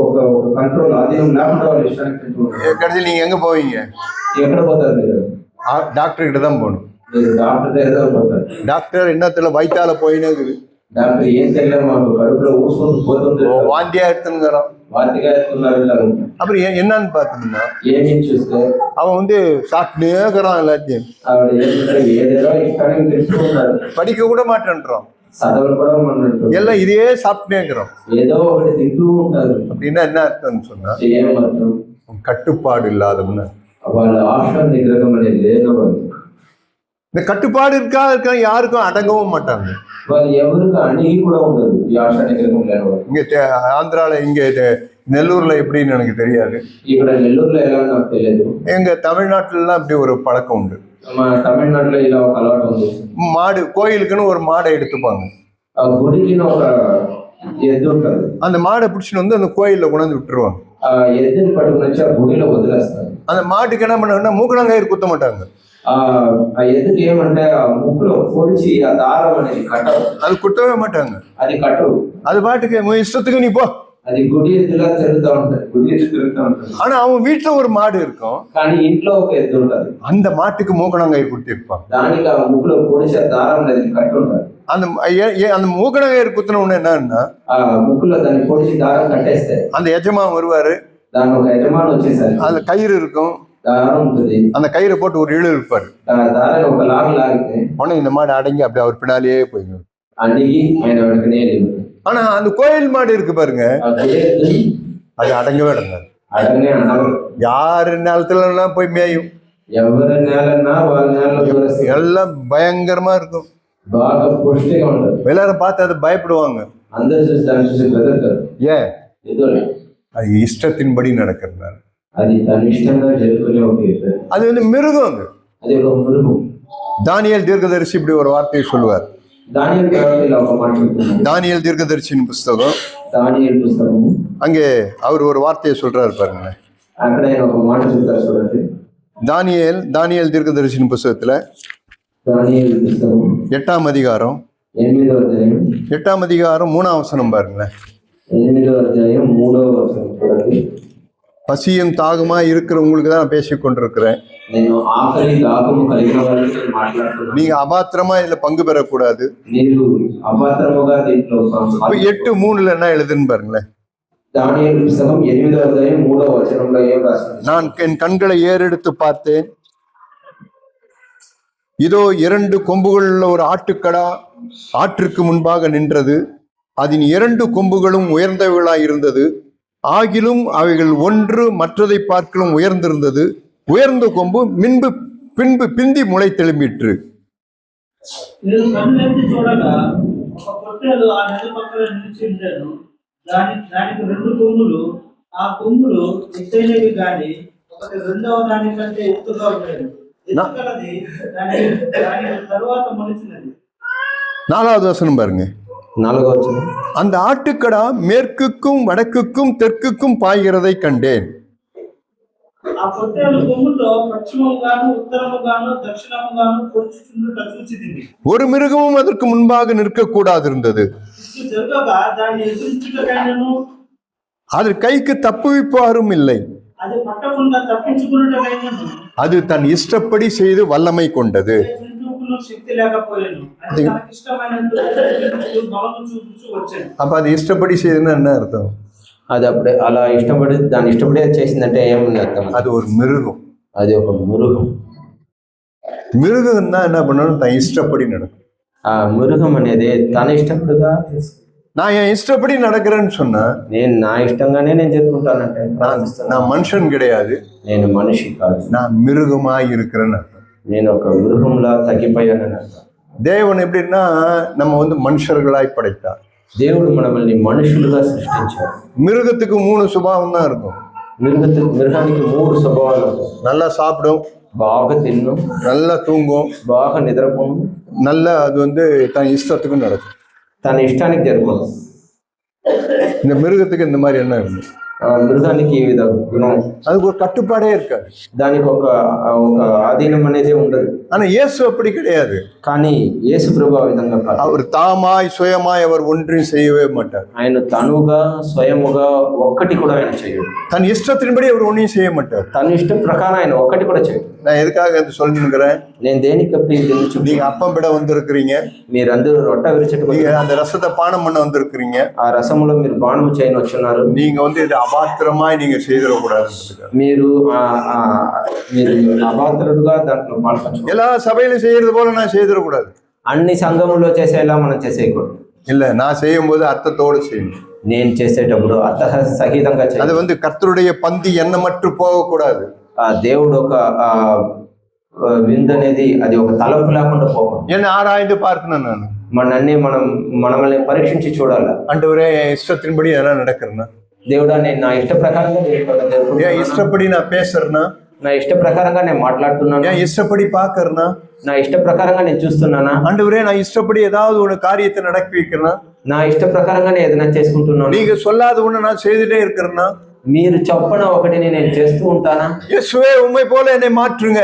ఒక కంట్రోల్ ఆధీనం లేకుండా వాళ్ళు ఇష్టానికి తింటున్నారు. கடைசி நீங்க எங்க போவீங்க, ఎక్కడ పోతారు మీరు? டாக்டர் கிட்ட தான் போகணும். మీరు డాక్టర్ దగ్గర పోతారు. டாக்டர் என்னத்துல வயிற்றால போயினே இருக்குது, డాక్టర్ ఏం తెలియదు, మాకు కడుపులో ఊసుకుంటూ పోతుంది, வாந்தியா எடுத்துங்கிறான், వాటిగా ఎత్తున్నారు. அப்புறம் என்னன்னு பார்த்தோம்னா, ఏమి చూస్తే அவன் சாப்பிட்டுனே இருக்கிறான், எல்லாத்தையும் ఆవిడ ఏదేదో ఇష్టానికి తెలుసుకుంటారు, படிக்க கூட மாட்டேன்றான், చదవలు కూడా మనం எல்லாம் இதே சாப்பிட்டுனே இருக்கிறோம். ఏదో ఒకటి తింటూ ఉంటారు. அப்படின்னா என்ன அர்த்தம்னு சொன்னா, ఏమర్థం? கட்டுப்பாடு இல்லாதவன்னு. వాళ్ళ ఆశ నిగ్రహం అనేది లేదు. இந்த கட்டுப்பாடு இருக்கா யாருக்கும் அடங்கவும் மாட்டாங்க. వాళ్ళు ఎవరికి అణిగి కూడా ఉండదు ఈ ఆశ నిగ్రహం లేని వాళ్ళు. இங்க ஆந்திரால, இங்க நெல்லூர்ல எப்படின்னு எனக்கு தெரியாது, ఇక్కడ నెల్లూరులో ఎలా నాకు తెలియదు, எங்க தமிழ்நாட்டுல அப்படி ஒரு பழக்கம் உண்டு. మా తమిళనాడులో ఇలా ఒక అలవాటు ఉంది. மாடு கோயிலுக்குன்னு ஒரு மாடை எடுத்துப்பாங்க, ఆ గుడికి ఒక ఎద్దు ఉంటుంది, அந்த மாடை பிடிச்சிட்டு அந்த கோயில்ல கொண்டாந்து விட்டுருவாங்க. ఆ ఎద్దుని పట్టుకుని వచ్చి ఆ గుడిలో వదిలేస్తారు. அந்த மாட்டுக்கு என்ன பண்ணாங்கன்னா மூக்கணங்காயிறு குத்த மாட்டாங்க, ఆ ఎద్దుకి ఏమంటే ఆ ముక్కులో పొడిచి ఆ దారం అనేది కట్టవు, அது குத்தவே மாட்டாங்க, అది కట్టవు, அது பாட்டுக்கு இஷ்டத்துக்கு நீ போ, అది గుడి ఎద్దులా తిరుగుతూ ఉంటుంది, గుడి ఎద్దు తిరుగుతూ ఉంటుంది. ஆனா அவன் வீட்டுல ஒரு மாடு இருக்கும், కానీ ఇంట్లో ఒక ఎద్దు ఉంటుంది, அந்த மாட்டுக்கு மூக்கணங்காயிறு குத்திருப்பான், దానికి ఆ ముక్కులో పొడిచి ఆ దారం అనేది కట్టి ఉంటుంది. அந்த மூக்கணங்காயிறு குத்தின உடனே என்னன்னா, ఆ ముక్కులో దాన్ని పొడిచి దారం కట్టేస్తే அந்த எஜமான் வருவாரு, దాని ఒక యజమాని వచ్చేసరికి அதுல కயிறு இருக்கும், దారం ఉంటుంది. அந்த కயிறை போட்டு ஒரு இழு இருப்பாரு. దారాన్ని ఒక లాగితే உடனே இந்த மாடு அடங்கி அப்படி அவர் பின்னாலேயே போயிடும். అడిగి ఆయన వెనకనే వెళ్ళిపోతుంది. ஆனா அந்த கோயில் மாடு இருக்கு பாருங்க, அது அடங்கவே அடங்காது. అడగనే అడగదు. யாரு நேரத்துலலாம் போய் மேயும், ఎవరి నేలన్నా వాళ్ళ నేలలో దూరసి எல்லாம் பயங்கரமா இருக்கும். బాగా పుష్టిగా ఉంటుంది. எல்லாரும் பார்த்து அதை பயப்படுவாங்க. అందరూ చూసి దాన్ని చూసి బెదరుతారు. ஏன்? ఎదురు அது ఇష్టத்தின்படி நடக்கிறதுனால. అది తన ఇష్టంగా జరుగుతూనే ఉంటుంది. அது வந்து மிருகம். అది ఒక మృగం. தானியேல் தீர்க்கதரிசி இப்படி ஒரு வார்த்தையை சொல்லுவார். దానియేలు ప్రవక్త ఒక మాట చెప్తున్నాడు. தானியேல் தீர்க்கதரிசியின் புஸ்தகம், దానియేలు పుస్తకము அங்கே அவர் ஒரு வார்த்தையை சொல்றாரு பாருங்களேன். అక్కడ ఆయన ఒక మాట చెప్తారు చూడండి. தானியேல் தீர்க்கதரிசியின் புஸ்தகத்துல దానియేలు పుస్తకము 8ஆம் அதிகாரம் 8వ అధ్యాయం 8ஆம் அதிகாரம் 3ஆம் வசனம் பாருங்களேன். 8వ అధ్యాయం 3వ వచనం చూడండి. பசியும் தாகமா இருக்கிறவங்களுக்கு தான் நான் பேசிக் கொண்டிருக்கிறேன். నేను ఆకలి దాహము కలిగిన వారికి మాట్లాడుతున్నాను. நீங்க அபாத்திரமா இதுல பங்கு பெறக்கூடாது. మీరు అపాత్రముగా దీంట్లో இப்ப 8:3 என்ன எழுதுன்னு பாருங்களேன். దానియేలు పుస్తకం 8వ అధ్యాయం 3వ వచనంలో ఏం రాసింది? நான் என் கண்களை ஏறெடுத்து பார்த்தேன், இதோ 2 கொம்புகளுள்ள ஒரு ஆட்டுக்கடா ஆற்றிற்கு முன்பாக நின்றது. அதன் 2 கொம்புகளும் உயர்ந்தவைகளாய் இருந்தது. ஆகிலும் அவைகள் ஒன்று மற்றதை பார்க்கலும் உயர்ந்திருந்தது. உயர்ந்த கொம்பு பின்பு பிந்தி முளை தெளிம்பிற்று. నేను కన్నులెత్తి చూడగా ఒక పొట్టేలు ఆ నది పక్కన నిలిచి ఉండెను. దానికి 2 కొమ్ములు, ఆ కొమ్ములు ఎత్తైనవి గాని ఒకటి రెండవ దానికంటే ఎత్తుగా ఉండేది. ఎత్తుగలది దాని తరువాత మొలిచినది. 4வது வசனம் பாருங்க. 4వ వచనం. அந்த ஆட்டுக்கடா மேற்குக்கும் வடக்குக்கும் தெற்குக்கும் பாய்கிறதை கண்டேன். ఆ పొట్టేలు కొమ్ముతో పశ్చిమముగాను ఉత్తరముగాను దక్షిణముగాను పొడుచుచుండుట చూచితిని. ஒரு மிருகமும் அதற்கு முன்பாக நிற்கக்கூடாது இருந்தது. ఇది జరగగా దాన్ని ఎదురించుటకైనను அது கைக்கு தப்புவிப்பாரும் இல்லை. అది పట్టకుండా తప్పించుకున్నటకైనను அது தன் இஷ்டப்படி செய்து வல்லமை கொண்டது. జంతువుకు శక్తి లేకపోయాను. అది తనకి ఇష్టమైనట్టు బలము చూపుచూ వచ్చాను. அப்ப அது இஷ்டப்படி செய்யுதுன்னா என்ன அர்த்தம்? అది అప్పుడే అలా ఇష్టపడి దాన్ని ఇష్టపడి చేసిందంటే ఏముంది అర్థం? அது ஒரு மிருகம். అది ఒక మృగం. மிருகம்னா என்ன பண்ணணும்? தன் இஷ்டப்படி நடக்கும். ఆ మృగం అనేది తన ఇష్టపడిగా చేసుకుంటుంది. நான் என் இஷ்டப்படி நடக்கிறேன்னு சொன்னா నేను నా ఇష్టంగానే నేను జరుపుకుంటానంటే நான் மனுஷன் கிடையாது, నేను మనిషి కాదు, நான் மிருகமாய் இருக்கிறேன்னு அர்த்தம். నేను ఒక మృగంలా తగ్గిపోయానని అర్థం. தேவன் எப்படின்னா நம்ம வந்து மனுஷர்களாய் படைத்தார். దేవుడు మనల్ని మనుషులుగా సృష్టించాడు. மிருகத்துக்கு 3 சுபாவம் தான் இருக்கும். మృగానికి 3 స్వభావాలు ఉంటాయి. நல்லா சாப்பிடும், బాగా తిన్ను, நல்லா தூங்கும், బాగా నిద్రపోను, நல்லா அது வந்து தன் இஷ்டத்துக்கும் நடக்கும். తన ఇష్టానికి జరుపుకోను. இந்த மிருகத்துக்கு இந்த மாதிரி என்ன இருக்கு? మృగానికి ఈ విధ గుణం, அதுக்கு ஒரு கட்டுப்பாடே இருக்காது. దానికి ఒక ఆధీనం అనేది ఉండదు. ஆனா இயேசு அப்படி கிடையாது. కానీ యేసు ప్రభు ఆ విధంగా కాదు. அவர் தாமாய் சுயமாய் அவர் ஒன்றையும் செய்யவே மாட்டார். ఆయన తనుగా స్వయముగా ఒక్కటి కూడా ఆయన చేయడు. தன் இஷ்டத்தின்படி அவர் ஒன்றையும் செய்ய மாட்டார். తన ఇష్టం ప్రకారం ఆయన ఒక్కటి కూడా చేయడు. நான் ఎதுக்காக அது சொல்லிருக்கிறேன்? నేను దేనికి நீங்க அப்பம் விட வந்திருக்கிறீங்க, మీరందరూ రొట్ట విరిచెట్టు நீங்க அந்த ரசத்தை பானம் பண்ண வந்திருக்கிறீங்க. ఆ రసములో మీరు బాణము చేయని వచ్చున్నారు. நீங்க வந்து இது அபாத்திரமாய் நீங்க செய்திடக்கூடாது. మీరు అబాధ్యులుగా దాంట్లో పాల్పంచు. எல்லா சபையிலும் செய்யறது போல நான் செய்திடக்கூடாது. అన్ని సంఘములో చేసేలా మనం చేసేయకూడదు. இல்ல, நான் செய்யும் போது அர்த்தத்தோடு செய்யணும். నేను చేసేటప్పుడు అర్థ సహితంగా அது చేయాలి. வந்து கர்த்தருடைய பந்தி எண்ணமற்று போகக்கூடாது. ఆ దేవుడు ఒక విందు అనేది అది ఒక తలంపు లేకుండా పోకూడదు. என்ன ஆராய்ந்து பார்க்கணும். நான் మనల్ని పరీక్షించి చూడాలి. ஆண்டவரே என் இஷ்டத்தின்படி எல்லாம் நடக்கிறேன்னா, దేవుడా నేను నా ఇష్ట ప్రకారంగా என் இஷ்டப்படி நான் பேசுறேன்னா, నా ఇష్ట ప్రకారంగా నేను మాట్లాడుతున్నాను, என் இஷ்டப்படி பாக்குறேன்னா, నా ఇష్ట ప్రకారంగా నేను చూస్తున్నానా, ஆண்டவரே நான் இஷ்டப்படி ஏதாவது ஒரு காரியத்தை நடக்க வைக்கிறேன்னா, నా ఇష్ట ప్రకారంగా నేను ఏదైనా చేసుకుంటున్నాను, நீங்க சொல்லாத ஒண்ணு நான் செய்துட்டே இருக்கிறேன்னா, మీరు చెప్పన ఒకటిని నేను చేస్తూ ఉంటానా. இயேசுவே உம்மை போல என்னை மாற்றுங்க.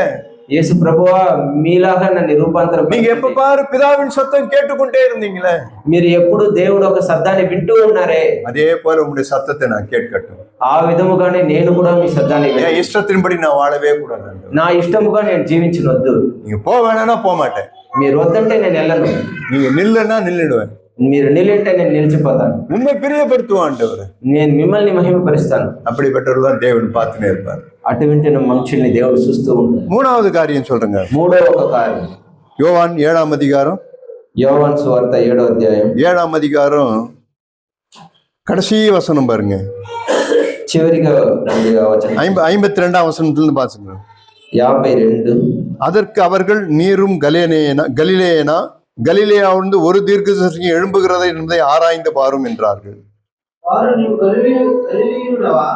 యేసు ప్రభువా మీలాగా నన్ను రూపాంతరం. நீங்க எப்ப பாரு பிதாவின் சத்தம் கேட்டுக்கொண்டே இருந்தீங்களே, మీరు ఎప్పుడు దేవుడు ఒక శబ్దాన్ని వింటూ ఉన్నారే, அதே போல உங்களுடைய சத்தத்தை நான் கேட்கட்டும். ఆ విధముగానే నేను కూడా మీ శబ్దాన్ని என் இஷ்டத்தின்படி நான் வாழவே கூடாது. నా ఇష్టముగా నేను జీవించనొద్దు. நீங்க போக வேணாம்னா போக மாட்டேன், మీరు వద్దంటే నేను వెళ్ళను, நீங்க நில்லுன்னா நில்லிடுவேன். మీరు నిలింటే నేను నిలిచిపోతాను, உண்மை பிரியப்படுத்துவோம் ஆண்டவர். నేను మిమ్మల్ని మహిమపరుస్తాను. அப்படிப்பட்டவர் தான் தேவன் பார்த்துனே இருப்பார். అటువంటి మనుషుల్ని దేవుడు చూస్తూ ఉంటాడు. மூணாவது காரியம் சொல்றேங்க. మూడో ఒక కార్యం யோவான் 7ஆம் அதிகாரம், యోవాను సువార్త 7వ అధ్యాయం 7ஆம் அதிகாரம் கடைசி வசனம் பாருங்க. చివరిగా వచనం 52ஆம் வசனத்திலிருந்து பாத்துங்க. 52. அதற்கு அவர்கள் நீரும் கலிலேயாவிலிருந்து ஒரு தீர்க்கதரிசி எழும்புகிறதை என்பதை ஆராய்ந்து பாரும் என்றார்கள். వారు నీవు గలిలయుడవా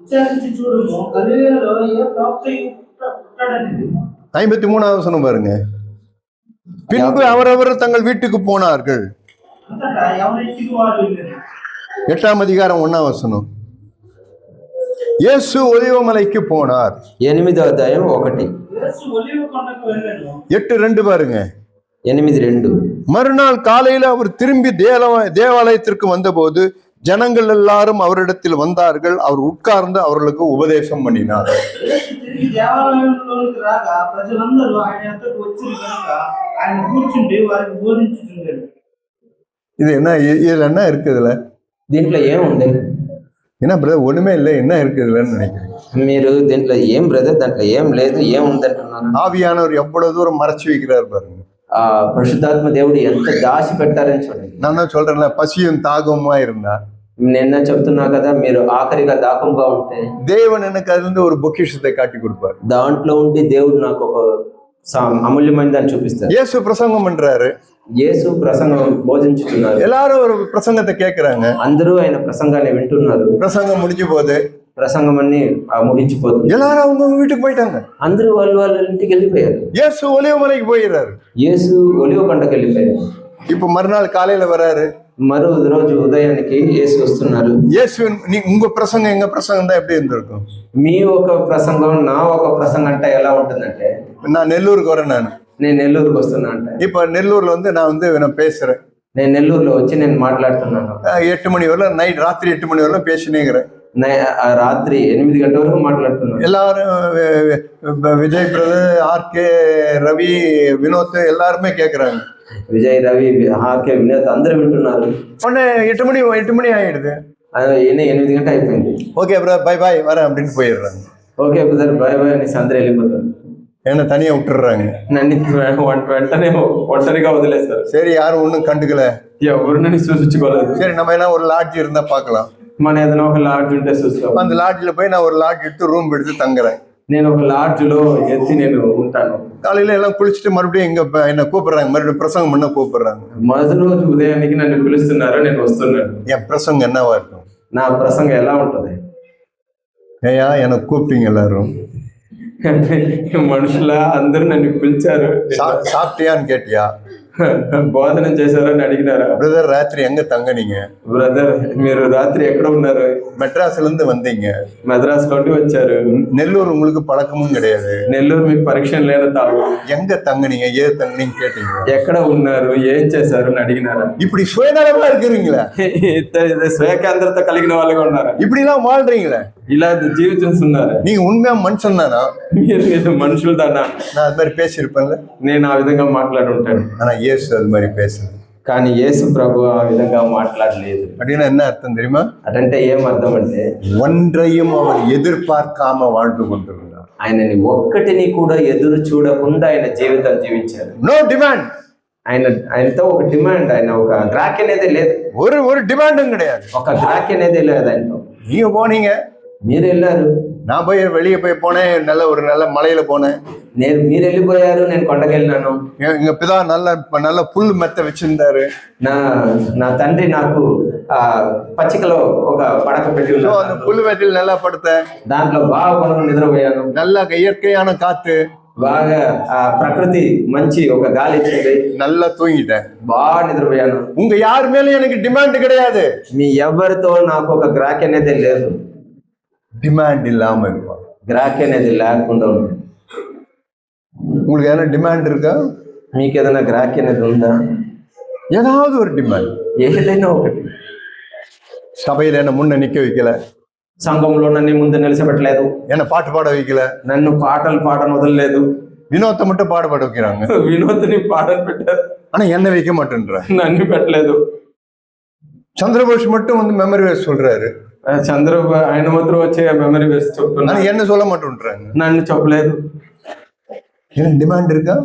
విచారించి చూడుము, గలిలయలో ఏ ప్రవక్తయు పుట్టడనిది. 53ஆம் வசனம் பாருங்க. பின்பு அவரவர் தங்கள் வீட்டுக்கு போனார்கள். అంతటా ఎవరింటికి వారు వెళ్ళారు. 8ஆம் அதிகாரம் 1ஆம் வசனம். இயேசு ஒலிவமலைக்கு போனார். 8వ అధ్యాయం 1. యేసు ఒలీవ కొండకు వెళ్ళాడు. 8:2 பாருங்க. 8:2. மறுநாள் காலையில அவர் திரும்பி தேவாலயத்திற்கு வந்தபோது ஜனங்கள் எல்லாரும் அவரிடத்தில் வந்தார்கள். அவர் உட்கார்ந்து அவர்களுக்கு உபதேசம் பண்ணினார். యేసు తిరిగి దేవాలయంలోకి రాగా ప్రజలందరూ ఆయన యొద్దకు వచ్చిన కనుక ఆయన కూర్చుండి వారికి బోధించుచుండెను. இது இதுல என்ன இருக்குதுல? దీంట్లో ఏముంది? என்ன பிரதர் ஒண்ணுமே இல்லை, என்ன இருக்குதுலன்னு நினைக்கிறேன். మీరు దీంట్లో ఏం బ్రదర్, దాంట్లో ఏం లేదు, ఏముంది అంటున్నాను. ஆவியானவர் எவ்வளவு தூரம் மறைச்சு வைக்கிறார் பாருங்க. పరిశుద్ధాత్మ దేవుడు ఎంత దాచి పెట్టారని చూడండి. நான் தான் சொல்றேன்ல, பசியும் தாகமா இருந்தா, నిన్న చెప్తున్నా కదా, మీరు ఆఖరిగా దాకంగా ఉంటే தேவன் எனக்கு அதுல இருந்து ஒரு பொக்கிஷத்தை காட்டி கொடுப்பார். దాంట్లో ఉండి దేవుడు నాకు ఒక అమూల్యమైన దాన్ని చూపిస్తారు. இயேசு பிரசங்கம் பண்றாரு, యేసు ప్రసంగం బోధించుతున్నారు, எல்லாரும் ஒரு பிரசங்கத்தை கேட்கிறாங்க, అందరూ ఆయన ప్రసంగాన్ని వింటున్నారు. பிரசங்கம் முடிஞ்சு போகுது, ప్రసంగం అన్ని ముగించిపోతుంది, எல்லாரும் அவங்க வீட்டுக்கு போயிட்டாங்க. అందరూ వాళ్ళ ఇంటికి వెళ్ళిపోయారు. இயேசு ஒலிவமலைக்கு போயிடுறாரு. యేసు ఒలివ కొండకి వెళ్ళిపోయారు. இப்ப மறுநாள் காலையில வராரு. మరో రోజు ఉదయానికి యేసు వస్తున్నారు. இயேசு உங்க பிரசங்கம் எங்க பிரசங்கம் தான் எப்படி இருந்திருக்கும்? మీ ఒక ప్రసంగం నా ఒక ప్రసంగం అంటే ఎలా ఉంటుందంటే, நான் நெல்லூருக்கு வரேன். నేను నెల్లూరుకి వస్తున్నా అంటే, இப்ப நெல்லூர்ல நான் பேசுறேன். నేను నెల్లూరులో వచ్చి నేను మాట్లాడుతున్నాను. 8 மணி வரலாம், ராத்திரி 8 மணி வரலாம் பேசினேங்கிறேன். రాత్రి 8 గంటల వరకు మాట్లాడుతున్నాను. எல்லாரும் விஜய் பிரதர், ஆர்கே, ரவி, வினோத் எல்லாருமே கேட்கறாங்க. విజయ్, రవి, ఆర్కే, వినోద్ అందరూ వింటున్నారు. உடனே 8 மணி ஆயிடுது. 8 గంట అయిపోయింది. ஓகே பிரதர், பை பாய் வரேன் அப்படின்னு போயிடுறாங்க. ఓకే బ్రదర్, బాయ్ బాయ్ అనేసి అందరూ వెళ్ళిపోతారు. என்ன தனியா விட்டுடுறாங்க. నన్ను వెంటనే ఒంటరిగా వదిలేస్తారు. சரி, யாரும் ஒன்றும் கண்டுக்கல, ఎవరు నన్ను సూచించుకోలేదు. சரி நம்ம என்ன ஒரு லாட்ஜ் இருந்தா பார்க்கலாம். మన ఏదైనా ఒక లాడ్జ్ ఉంటే చూస్తాం. அந்த லாட்ஜ்ல போய் நான் ஒரு லாட்ஜ் எடுத்து ரூம் எடுத்து தங்குறேன். నేను ఒక లాడ్జ్ లో ఎత్తి నేను ఉంటాను. காலையில எல்லாம் குளிச்சுட்டு மறுபடியும் என்ன கூப்பிடுறாங்க, மறுபடியும் பிரசங்கம் பண்ண கூப்பிடுறாங்க. మొదటి రోజు ఉదయానికి నన్ను పిలుస్తున్నారు, నేను వస్తున్నాను. என் பிரசங்கம் என்னவா இருக்கும்? నా ప్రసంగం ఎలా ఉంటది? ஏயா எனக்கு கூப்பிட்டீங்க எல்லாரும், మనుషుల అందరూ నన్ను పిలిచారు, சாப்பிட்டியான்னு கேட்டியா, బోధన చేశారని అడిగినారా? பிரதர் ராத்திரி எங்க தங்குனீங்க? బ్రదర్ మీరు రాత్రి ఎక్కడ ఉన్నారు? மெட்ராஸ்ல இருந்து வந்தீங்க, మద్రాస్ నుండి వచ్చారు, நெல்லூர் உங்களுக்கு பழக்கமும் கிடையாது, నెల్లూరు మీకు పరీక్ష లేదా తాగు, எங்க தங்குனீங்க, ஏது தங்குனீங்க கேட்டீங்க, ఎక్కడ ఉన్నారు, ఏం చేశారు అని అడిగినారా? இப்படி சுயநலமா இருக்கிறீங்களா? స్వయకేంద్రత కలిగిన వాళ్ళగా ఉన్నారా? இப்படிலாம் வாழ்றீங்களா? ఇలా జీవిస్తున్నారు. நீங்க உண்மையா மனுஷன் தானா? మీరు మనుషులు దానా? நான் அது மாதிரி பேசியிருப்பேன்ல, నేను ఆ విధంగా మాట్లాడి ఉంటాను. ஆனா இயேசு அது மாதிரி பேசல. కానీ యేసు ప్రభు ఆ విధంగా మాట్లాడలేదు. அப்படின்னா என்ன அர்த்தம் தெரியுமா? అదంటే ఏం అర్థం అంటే, ஒன்றையும் அவர் எதிர்பார்க்காம வாழ்ந்து கொண்டிருந்தார். ఆయనని ఒక్కటిని కూడా ఎదురు చూడకుండా ఆయన జీవితం జీవించారు. No demand. ఆయనతో ఒక డిమాండ్, ఆయన ఒక గ్రాక్ అనేది లేదు. ஒரு டிமாண்டும் கிடையாது. ఒక గ్రాక్ అనేది లేదు ఆయనతో. நீங்க போனீங்க, మీరు వెళ్ళారు, நான் போய் வெளியே போனேன், ஒரு நல்ல மலையில போனேன். మీరు వెళ్ళిపోయారు, నేను కొండకి వెళ్ళినాను. எங்க பிதா நல்ல புல் மெத்த வச்சிருந்தாரு. నా తండ్రి నాకు పచ్చికలో ఒక పడక పెట్టి ఉన్నాడు. அந்த புல் மெத்தில நல்லா படுத்தேன், దాంట్లో బాగా కొనుక్కొని నిద్రపోయాను. நல்ல இயற்கையான காத்து, బాగా ప్రకృతి మంచి ఒక గాలి ఇచ్చింది, நல்லா தூங்கிட்டேன், బాగా నిద్రపోయాను. உங்க யார் மேலும் எனக்கு டிமாண்ட் கிடையாது. మీ ఎవరితో నాకు ఒక గ్రాక్ అనేది లేదు. டிமாண்ட் இல்லாம இருப்பான். గ్రాక్ అనేది లేకుండా ఉంది. உங்களுக்கு ஏதாவது டிமாண்ட் இருக்கா? మీకు ఏదైనా గ్రాక్ అనేది ఉందా? ஏதாவது ஒரு டிமாண்ட், ఏదైనా ఒకటి. சபையில என்ன முன்ன நிக்க வைக்கல, సంఘంలో నన్ను ముందు నిలిచబెట్టలేదు, என்ன பாட்டு பாட வைக்கல, నన్ను పాటలు వదలలేదు. வினோத்தை மட்டும் பாட வைக்கிறாங்க, వినోద్ని పాటలు పెట్టారు, ஆனா என்ன வைக்க மாட்டேன்ற. నన్ను పెట్టలేదు. చంద్రబోస్ மட்டும் வந்து மெமரி வேஸ் சொல்றாரு, ఆయన మాత్రం వచ్చే మెమరీ వేసి చెప్తున్నా, ஆனா என்ன சொல்ல மாட்டேன்றாங்க. నన్ను చెప్పలేదు. எனக்கு டிமாண்ட் இருக்கா?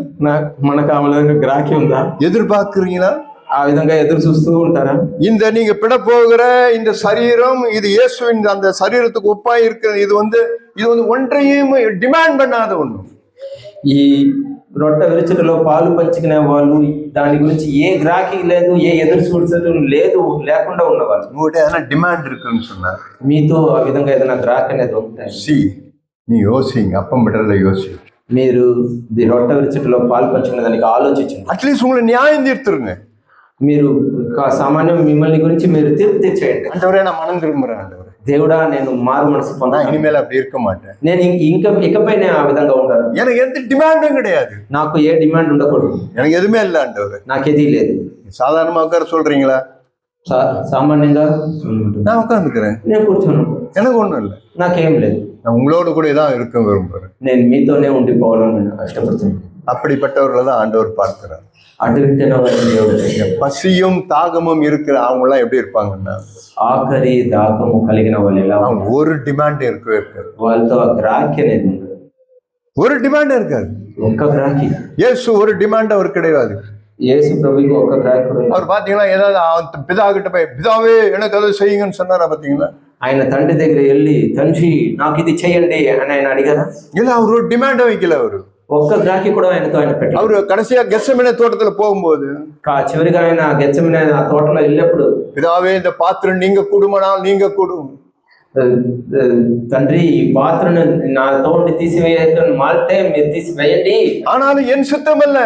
మనకు ఆమె గ్రాహ్యం ఉందా? எதிர்பார்க்கிறீங்களா? ఆ విధంగా ఎదురు చూస్తూ ఉంటారా? இந்த நீங்க பிட போகிற இந்த சரீரம், இது இயேசுவின் அந்த சரீரத்துக்கு ஒப்பாய் இருக்கிற இது வந்து ஒன்றையும் டிமாண்ட் பண்ணாத ஒண்ணு. ఈ రొట్టె విరుచుటలో పాలు పంచుకునే వాళ్ళు దాని గురించి ఏ గ్రాహ్యం లేదు, ఏ ఎదురు చూడటం లేదు, లేకుండా ఉన్నవాళ్ళు. உங்கள்கிட்ட எதனா டிமாண்ட் இருக்குன்னு சொன்னா మీతో ఆ విధంగా ఏదైనా గ్రాహ్యం అనేది ఉంటాయి. நீ யோசிங்க, அப்பம் விடுறத யோசி. మీరు రొట్టె విరుచుటలో పాలు పంచుకునే దానికి ఆలోచించండి. அட்லீஸ்ட் உங்களை நியாயம் தீர்த்துருங்க. మీరు సామాన్యం మిమ్మల్ని గురించి మీరు తీర్పు తెచ్చేయండి. ஆண்டவரே நான் மனம் திரும்புறேன், ஆண்டவரே దేవుడా నేను మారు మనసు நான் పొందాను, இனிமேல் அப்படி இருக்க மாட்டேன். నేను ఇకపై నేను ఆ విధంగా ఉంటాను. எனக்கு எந்த டிமாண்டும் கிடையாது, నాకు ఏ డిమాండ్ ఉండకూడదు, எனக்கு எதுவுமே இல்லை ஆண்டவரே. నాకేదీ లేదు. சாதாரணமா உட்கார சொல்றீங்களா? సామాన్యంగా நான் உட்காந்துக்கிறேன், నేను కూర్చోను, எனக்கு ஒண்ணும் இல்லை. నాకేం లేదు. நான் உங்களோடு கூட தான் இருக்க விரும்புறேன். నేను మీతోనే ఉండిపోవాలని నేను కష్టపడుతున్నాను. அப்படிப்பட்டவர்களை தான் ஆண்டவர் பார்க்கிறார். అటువంటి பசியும் தாகமும் இருக்கிற அவங்க எல்லாம் எப்படி இருப்பாங்கன்னா, ఆఖరి దాహము కలిగిన వాళ్ళు ఎలా அவங்க ஒரு டிமாண்ட் இருக்கவே இருக்காது, వాళ్ళతో ఆ గ్రాహ్యం అనేది ఉండదు. ஒரு டிமாண்ட் இருக்காது. ఒక్క గ్రాహి இயேசு ஒரு டிமாண்ட் அவர் கிடையாது. యేసు ప్రభువుకి ఒక్క గ్రాహకుడు. அவர் பாத்தீங்களா, ஏதாவது பிதா கிட்ட போய் பிதாவே எனக்கு அதை செய்யுங்கன்னு சொன்னாரா? பாத்தீங்களா, ఆయన తండ్రి దగ్గర వెళ్ళి తండ్రి నాకు ఇది చెయ్యండి అని ఆయన అడిగారా? இல்ல, அவர் ஒரு டிமாண்டை வைக்கல. அவரு ఒక్క గ్రాహి కూడా ఆయనతో ఆయన పెట్టారు. அவரு கடைசியா கெத்செமனே தோட்டத்துல போகும்போது చివరిగా ఆయన గెత్సెమనే ఆ తోటలో వెళ్ళినప్పుడు, பிதாவே இந்த பாத்திரம் நீங்க குடும்பனால் நீங்க குடும், తండ్రి ఈ పాత్రను నాతో ఉండి తీసివేయక మాల్తే మీరు తీసివేయండి, ஆனாலும் என் சித்தம் அல்ல,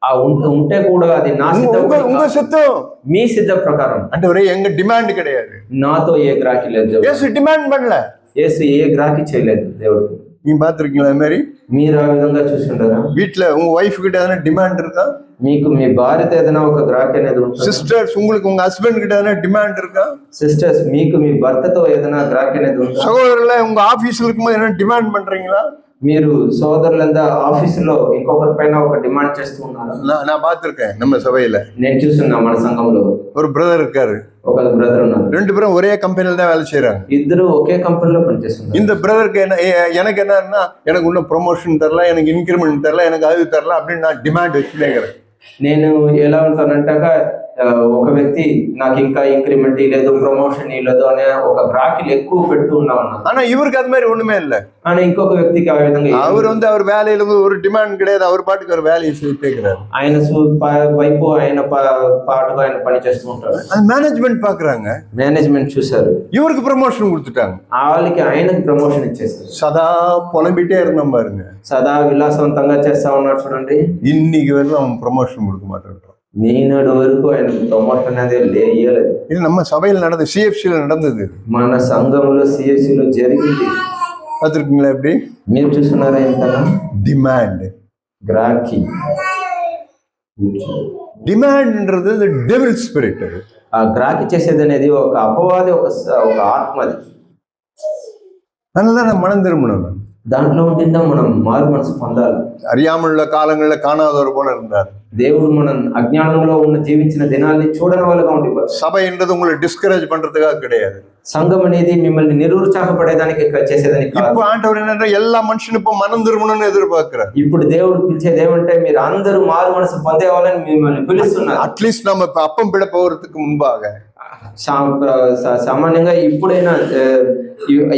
ఆ ఉంటే కూడా అది నా సిద్ధం, உங்க சித்தம், మీ సిద్ధ ప్రకారం. అంటే எங்க டிமாண்ட் கிடையாது. నాతో ఏ గ్రాహి లేదు. இயேசு டிமாண்ட் பண்ணல, యేసు ఏ గ్రాహి చేయలేదు దేవుడు. நீங்க பாத்துருக்கீங்களா? அது மாதிரி మీరు ఆ విధంగా చూసుంటారా? வீட்டுல உங்க ஒய்ஃப் கிட்ட எதனா டிமாண்ட் இருக்கா? మీకు మీ భార్యతో ఏదైనా ఒక గ్రాహి అనేది ఉంటుంది. சிஸ்டர்ஸ் உங்களுக்கு உங்க ஹஸ்பண்ட் கிட்ட எதனா டிமாண்ட் இருக்கா? సిస్టర్స్ మీకు మీ భర్తతో ఏదైనా గ్రాహి అనేది ఉంటుంది. சகோதரர்களே, உங்க ஆபீஸ்ல இருக்கும்போது என்ன டிமாண்ட் பண்றீங்களா? మీరు సోదరులంతా ఆఫీసులో ఇంకొకరి పైన ఒక డిమాండ్ చేస్తూ ఉన్నారు. நான் பார்த்திருக்கேன். நம்ம சபையில నేను చూస్తున్నా మన సంఘంలో ஒரு பிரதர் இருக்காரு, ఒక బ్రదర్ ఉన్నారు. ரெண்டு பேரும் ஒரே கம்பெனில தான் வேலை செய்யறாங்க. ఇద్దరు ఒకే కంపెనీలో పనిచేస్తున్నారు. இந்த பிரதருக்கு எனக்கு என்னன்னா, எனக்கு இன்னும் ப்ரொமோஷன் தரல, எனக்கு இன்கிரிமெண்ட் தரல, எனக்கு அது தரல அப்படின்னு நான் டிமாண்ட் வச்சுக்கிறேன். నేను ఎలా ఉంటానంటాక ఒక వ్యక్తి నాకు ఇంకా ఇంక్రిమెంట్ ఇవ్వలేదు, ప్రమోషన్ ఇవ్వలేదు అనే ఒక గ్రాహకులు ఎక్కువ పెడుతూ ఉన్నా. ஆனா இவருக்கு அது மாதிரி ஒண்ணுமே இல்லை. ஆனா ఇంకొక వ్యక్తికి ఆ విధంగా அவர் வந்து அவர் வேலையில ஒரு டிமாண்ட் கிடையாது, அவர் பாட்டுக்கு ஒரு வேலையை செய்கிறார். ఆయన వైపు ఆయన పాటుగా ఆయన పని చేస్తూ ఉంటాడు. அது மேனேஜ்மெண்ட் பாக்குறாங்க, మేనేజ్మెంట్ చూసారు, இவருக்கு ப்ரமோஷன் கொடுத்துட்டாங்க. వాళ్ళకి ఆయనకి ప్రమోషన్ ఇచ్చేస్తారు. சதா புலம்பிட்டே இருந்தோம் பாருங்க, సదా విలాసవంతంగా చేస్తా ఉన్నాడు చూడండి. இன்னைக்கு வரைக்கும் அவன் ப்ரமோஷன் கொடுக்க மாட்டேன். నేనాడు వరకు ఆయన ప్రమోషన్ అనేది ఇయ్యలేదు. இது நம்ம சபையில் நடந்தது, சிஎஃப்சியில் நடந்தது, మన సంఘంలో సిఎస్సిలో జరిగింది. பார்த்துருக்கீங்களா? எப்படி మీరు చూస్తున్నారా? ఎంతనా டிமாண்ட், గ్రాహి டிமாண்ட்ன்றது டெவில் ஸ்பிரிட். ఆ గ్రాహి చేసేది అనేది ఒక అపవాది, ఒక ఆత్మది. அதனால நான் மனம் திரும்பணும். దాంట్లో ఉంటుందా మనం మారు మనసు పొందాలి. அறியாமல் உள்ள காலங்களில் காணாதவர் போல இருந்தார். దేవుడు మనం అజ్ఞానంలో ఉన్న జీవించిన దినాల్ని చూడని వాళ్ళగా ఉండిపోతారు. சபைன்றது உங்களை டிஸ்கரேஜ் பண்றதுக்காக கிடையாது. సంఘం అనేది మిమ్మల్ని నిరుత్సాహపడేదానికి చేసేదానికి కాదు. இப்போ ஆண்டவர் என்ன, எல்லா மனுஷனும் இப்போ மனம் திரும்பணும்னு எதிர்பார்க்கிறார். ఇప్పుడు దేవుడు పిలిచేది ఏమంటే మీరు అందరూ మారు మనసు పొందేవాళ్ళని మిమ్మల్ని పిలుస్తున్నారు. అట్లీస్ట్ நம்ம அப்பம் பிட போறதுக்கு முன்பாக సామాన్యంగా ఇప్పుడైనా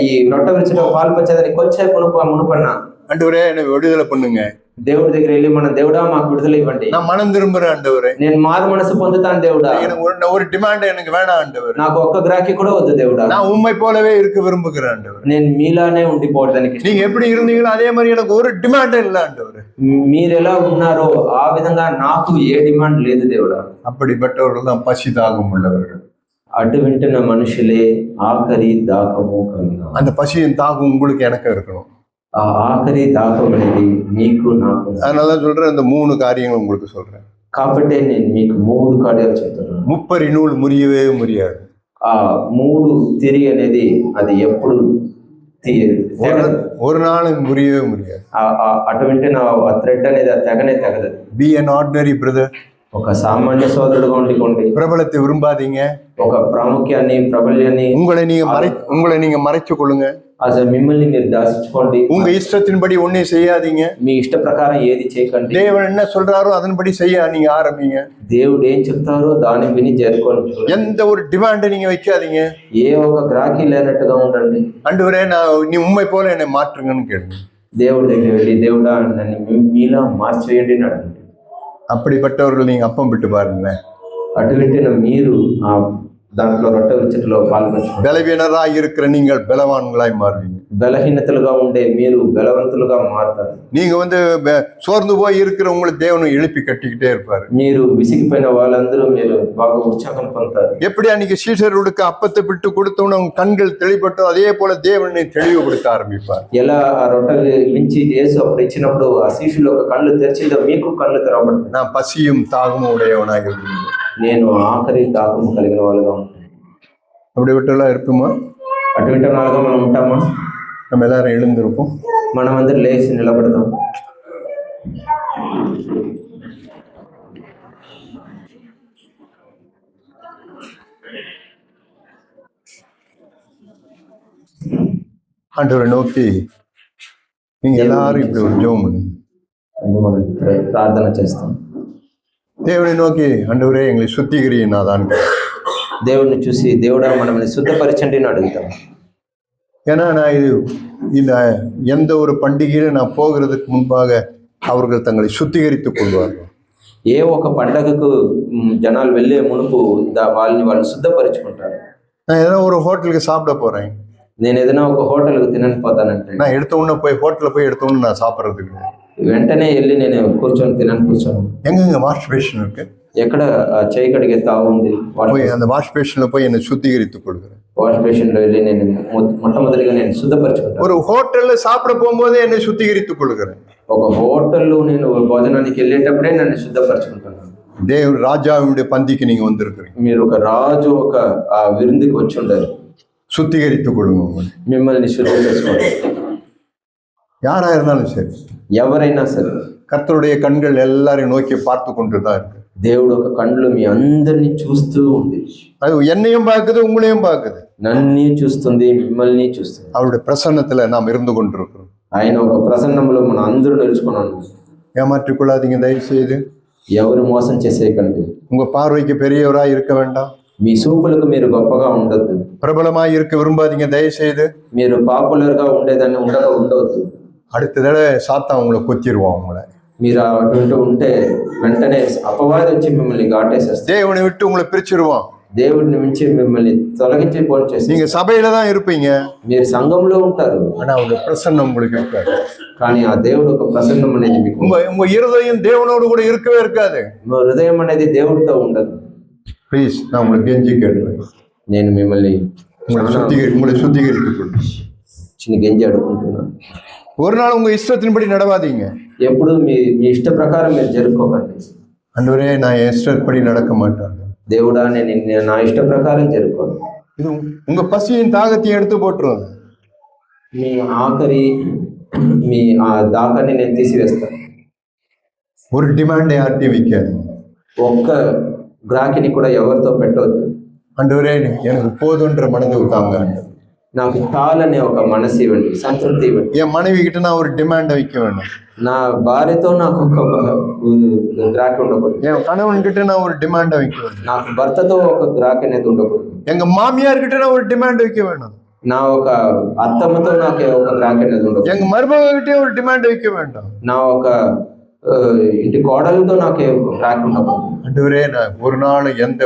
ఈ రొట్టె విరుచులో పాలు పంచేదానికి కొంచెం మునుపన్నా, ஆண்டவரே என்னை விடுதலை பண்ணுங்க, దేవుడి దగ్గర వెళ్ళి మన దేవుడా మాకు విడుదల ఇవ్వండి, நான் மனம் திரும்புறேன் ஆண்டவரே, నేను మారు మనసు పొందుతాను దేవుడా, ஒரு டிமாண்ட் எனக்கு வேணாம் ஆண்டவரே, నాకు ఒక్క గ్రాహి కూడా వద్దు దేవుడా, நான் உண்மை போலவே இருக்க விரும்புகிறேன் ஆண்டவரே, నేను మీలానే ఉండిపోవడానికి, நீங்க எப்படி இருந்தீங்களோ அதே மாதிரி எனக்கு ஒரு டிமாண்ட் இல்லை ஆண்டவரே, మీరు ఎలా ఉన్నారో ఆ విధంగా నాకు ఏ డిమాండ్ లేదు దేవుడా. அப்படிப்பட்டவர்கள் தான் பசி தாகம் உள்ளவர்கள். అటు వింటున్న మనుషులే ఆఖరి దాహము కలిగిన. அந்த பசியின் தாகம் உங்களுக்கு எனக்கு இருக்கணும். ఆ ఆఖరి దాహం అనేది మీకు నాకు. அதனாலதான் சொல்றேன், இந்த 3 காரியங்கள் உங்களுக்கு சொல்றேன். కాబట్టి నేను మీకు 3 కార్యాలు చెప్తున్నాను. முப்பரி நூல் முறியவே முடியாது. ఆ 3 తిరి అనేది అది ఎప్పుడు ஒரு நாளும் முறியவே முடியாது. అటు వింటున్న థ్రెడ్ అనేది తెగనే తెగదు. Be an ordinary brother. ఒక సామాన్య సోదరుడుగా ఉండిపోండి. பிரபலத்தை விரும்பாதீங்க. ఒక ప్రాముఖ్యాన్ని ప్రబల్యాన్ని உங்களை நீங்க மறைச்சு கொள்ளுங்க. అసలు మిమ్మల్ని మీరు దాచించుకోండి. உங்க இஷ்டத்தின்படி ஒன்னும் செய்யாதீங்க. మీ ఇష్ట ప్రకారం ఏది చేయకండి. தேவன் என்ன சொல்றாரோ அதன்படி செய்ய நீங்க ஆரம்பிங்க. దేవుడు ఏం చెప్తారో దాన్ని విని చేరుకోండి. எந்த ஒரு டிமாண்ட் நீங்க வைக்காதீங்க. ఏ ఒక గ్రాహి లేనట్టుగా ఉండండి. ஆண்டவரே நீ உண்மை போல என்னை மாற்றுங்கன்னு கேளுங்க. దేవుడి దగ్గర వెళ్ళి దేవుడా నన్ను మీలా మార్చేయండి అని అడగండి. அப்படிப்பட்டவர்கள் நீங்க அப்பம் விட்டு பாருங்க. అటువంటి మీరు ఆ దాంట్లో రొట్టె విరుచుటలో పాల్గొంటారు. பலவீனராய் இருக்கிற நீங்கள் பலவான்களாய் மாறுவீங்க. బలహీనతలుగా ఉండే మీరు బలవంతులుగా మారుతారు. நீங்க சோர்ந்து போய் இருக்கிற உங்களை தேவனை எழுப்பி கட்டிக்கிட்டே இருப்பாரு. మీరు విసిగిపోయిన వాళ్ళందరూ మీరు బాగా ఉత్సాహం పొందుతారు. எப்படி அன்னைக்கு சீஷர்களுக்கு அப்பத்தை விட்டு கொடுத்தோன்னு அவங்க கண்கள் தெளிப்பட்டோ அதே போல தேவனை தெளிவுபடுத்த ஆரம்பிப்பார். ఎలా ఆ రొట్టె మించి యేసు అప్పుడు ఇచ్చినప్పుడు ఆ శిష్యులు ఒక కళ్ళు తెరిచిందో మీకు కళ్ళు తెరవబడతాయి. நான் பசியும் தாகமும் உடையவனாக இருந்தேன். నేను ఆఖరి దాహము కలిగిన వాళ్ళుగా ఉంటాను. அப்படிப்பட்டெல்லாம் இருப்போமா? అటువంటి వాళ్ళగా మనం ఉంటామా? நம்ம எல்லாரும் எழுந்திருப்போம். మనం అందరూ లేచి నిలబడతాం. ஆண்டவரை நோக்கி நீங்க எல்லாரும் இப்படி ஒரு ஜெபம் பண்ணுங்க. మనం ప్రార్థన చేస్తాం. தேவனை நோக்கி ஆண்டவரே எங்களை சுத்திகரியினாதான். దేవుడిని చూసి దేవుడా మనల్ని శుద్ధపరచండి అని అడుగుతాం. ஏன்னா நான் இந்த எந்த ஒரு பண்டிகையில நான் போகிறதுக்கு முன்பாக அவர்கள் தங்களை சுத்திகரித்துக் கொள்வார்கள். ఏ ఒక పండగకు జనాలు వెళ్ళే మునుపు వాళ్ళని వాళ్ళు శుద్ధపరుచుకుంటారు. நான் ஏதோ ஒரு ஹோட்டலுக்கு சாப்பிட போறேன். నేను ఏదైనా ఒక హోటల్కి తినకపోతానంటే நான் எடுத்த உடனே போய் ஹோட்டலில் போய் எடுத்த உடனே நான் சாப்பிட்றதுக்கு వెంటనే వెళ్ళి నేను కూర్చోను. எங்கெங்க வாஷ் பேஷன் இருக்கு, ఎక్కడ చేయి కడిగే తావు ఉంది, போய் அந்த வாஷ் பேஷன்ல போய் என்னை சுத்திகரித்துக் கொள்கிறேன். వాష్ బేసిన్ లో వెళ్ళి నేను మొట్టమొదటిగా నేను శుద్ధపరచుకుంటాను. ஒரு ஹோட்டல்ல சாப்பிட போகும்போதே என்னை சுத்திகரித்துக் கொள்கிறேன். ఒక హోటల్లో నేను భోజనానికి వెళ్ళేటప్పుడే నన్ను శుద్ధపరచుకుంటాను. தேவன் ராஜாவுடைய பந்திக்கு நீங்க வந்திருக்கிறீங்க. మీరు ఒక రాజు ఒక విరుందుకి వచ్చి ఉండారు. சுத்திகரித்துக் கொள்ளுங்க. మిమ్మల్ని శుద్ధి చేసుకోండి. யாரா இருந்தாலும் சரி, ఎవరైనా సరే கர்த்தருடைய கண்கள் எல்லாரையும் நோக்கி பார்த்து கொண்டுதான் இருக்கு. దేవుడు ఒక కళ్ళు మీ అందరినీ చూస్తూ ఉంది. அது என்னையும் பார்க்குது, உங்களையும் பார்க்குது. నన్ను చూస్తుంది, మిమ్మల్ని చూస్తుంది. அவருடைய பிரசன்னத்துல நாம் இருந்து கொண்டிருக்கிறோம். ఆయన ఒక ప్రసన్నంలో మనం అందరూ నిలుచుకున్నాను. ஏமாற்றிக் கொள்ளாதீங்க தயவு செய்து. ఎవరు మోసం చేసేయకండి. உங்க பார்வைக்கு பெரியவராய் இருக்க வேண்டாம். మీ సూపులకు మీరు గొప్పగా ఉండొద్దు. பிரபலமாய் இருக்க விரும்பாதீங்க தயவு செய்து. మీరు పాపులర్ గా ఉండేదాన్ని ఉండవద్దు. அடுத்த தடவை சாத்தான் உங்களை கொத்திடுவான். உங்களை మీరు అటువంటి ఉంటే వెంటనే అపవాది వచ్చి మిమ్మల్ని ఘాటేసేస్తారు. தேவனை விட்டு உங்களை பிரிச்சிருவான். దేవుడిని మించి మిమ్మల్ని తొలగించి పోన్ చేసి நீங்க சபையில தான் இருப்பீங்க, మీరు సంఘంలో ఉంటారు, ஆனா அவருடைய பிரசன்னம் உங்களுக்கு இருக்காது. కానీ ఆ దేవుడు ఒక ప్రసన్నం అనేది మీకు உங்க இருதயம் தேவனோடு கூட இருக்கவே இருக்காது. మీ హృదయం అనేది దేవుడితో ఉండదు. ப்ளீஸ், நான் உங்களை கெஞ்சி கேட்டுறேன். నేను మిమ్మల్ని உங்களை சுத்திகரித்துக் கொள்ளுங்க. చిన్న గెంజి అడుగుకుంటున్నాను. ஒரு நாள் உங்க இஷ்டத்தின்படி நடவாதீங்க. ఎప్పుడు మీ ఇష్ట ప్రకారం మీరు జరుపుకోకండి. ஆண்டவரே, நான் என் இஷ்டப்படி நடக்க மாட்டேன். దేవుడా నేను నా ఇష్ట ప్రకారం జరుపుకోను. இது உங்க பசியின் தாகத்தையும் எடுத்து போட்டுரும். మీ ఆఖరి మీ ఆ దాకాన్ని నేను తీసివేస్తాను. ஒரு டிமாண்டை யார்ட்டையும் வைக்காது. ఒక్క గ్రాకిని కూడా ఎవరితో పెట్టవద్దు. ஆண்டவரே, எனக்கு போதுன்ற மனது தாங்க. నాకు చాలనే ఒక మనసు ఇవ్వండి, సంతృప్తి ఇవ్వండి. என் மனைவி கிட்ட நான் ஒரு டிமாண்டை வைக்க வேண்டாம். నా భార్యతో నాకు ఒక గ్రాకి ఉండకూడదు. என் கணவன் கிட்ட நான் ஒரு டிமாண்டை வைக்க வேண்டாம். నాకు భర్తతో ఒక గ్రాకి అనేది ఉండకూడదు. எங்க மாமியார் கிட்ட நான் ஒரு டிமாண்ட் வைக்க வேண்டாம். నా ఒక అత్తమ్మతో నాకు ఒక గ్రాకి అనేది ఉండకూడదు. எங்க மருமக கிட்டே ஒரு டிமாண்ட் வைக்க வேண்டாம். నా ఒక ఇంటి కోడలతో నాకు గ్రాకి ఉండకూడదు. ஆண்டவரே, நான் ஒரு நாள் எந்த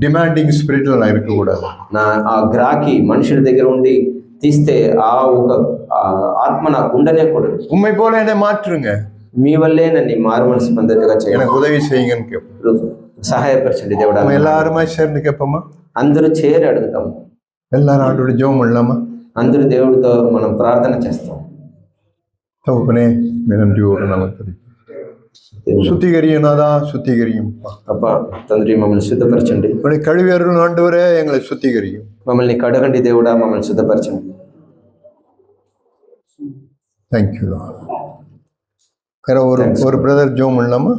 డిమాండింగ్ స్పిరిట్ లో நான் இருக்கக்கூடாது. నా ఆ గ్రాకి మనుషుల దగ్గర ఉండి తీస్తే ఆ ఒక ఆత్మ నాకు ఉండనే కూడదు. உண்மை போல என்னை மாற்றுங்க. మీ వల్లే నన్ను మారు మనసు పొందేట్టుగా చేయండి. எனக்கு உதவி செய்யுங்கன்னு கேட்போம். సహాయపరచండి దేవుడా. நம்ம எல்லாருமே சேர்ந்து கேட்போமா? అందరూ చేరి అడుగుతాము. எல்லாரும் ஆண்டோட ஜெபம் பண்ணலாமா? అందరూ దేవుడితో మనం ప్రార్థన చేస్తాం. தகப்பனே, நன்றியோடு நமக்கு சுத்திகரியும்னாதா சுத்திகரியும். అబ్బా తండ్రి, మమ్మల్ని శుద్ధపరచండి. கழுவி அருள் ஆண்டவரே, எங்களை சுத்திகரியும். మమ్మల్ని కడగండి దేవుడా, మమ్మల్ని శుద్ధపరచండి. தேங்க்யூ. வேற ஒரு பிரதர் ஜெபம் பண்ணலாமா?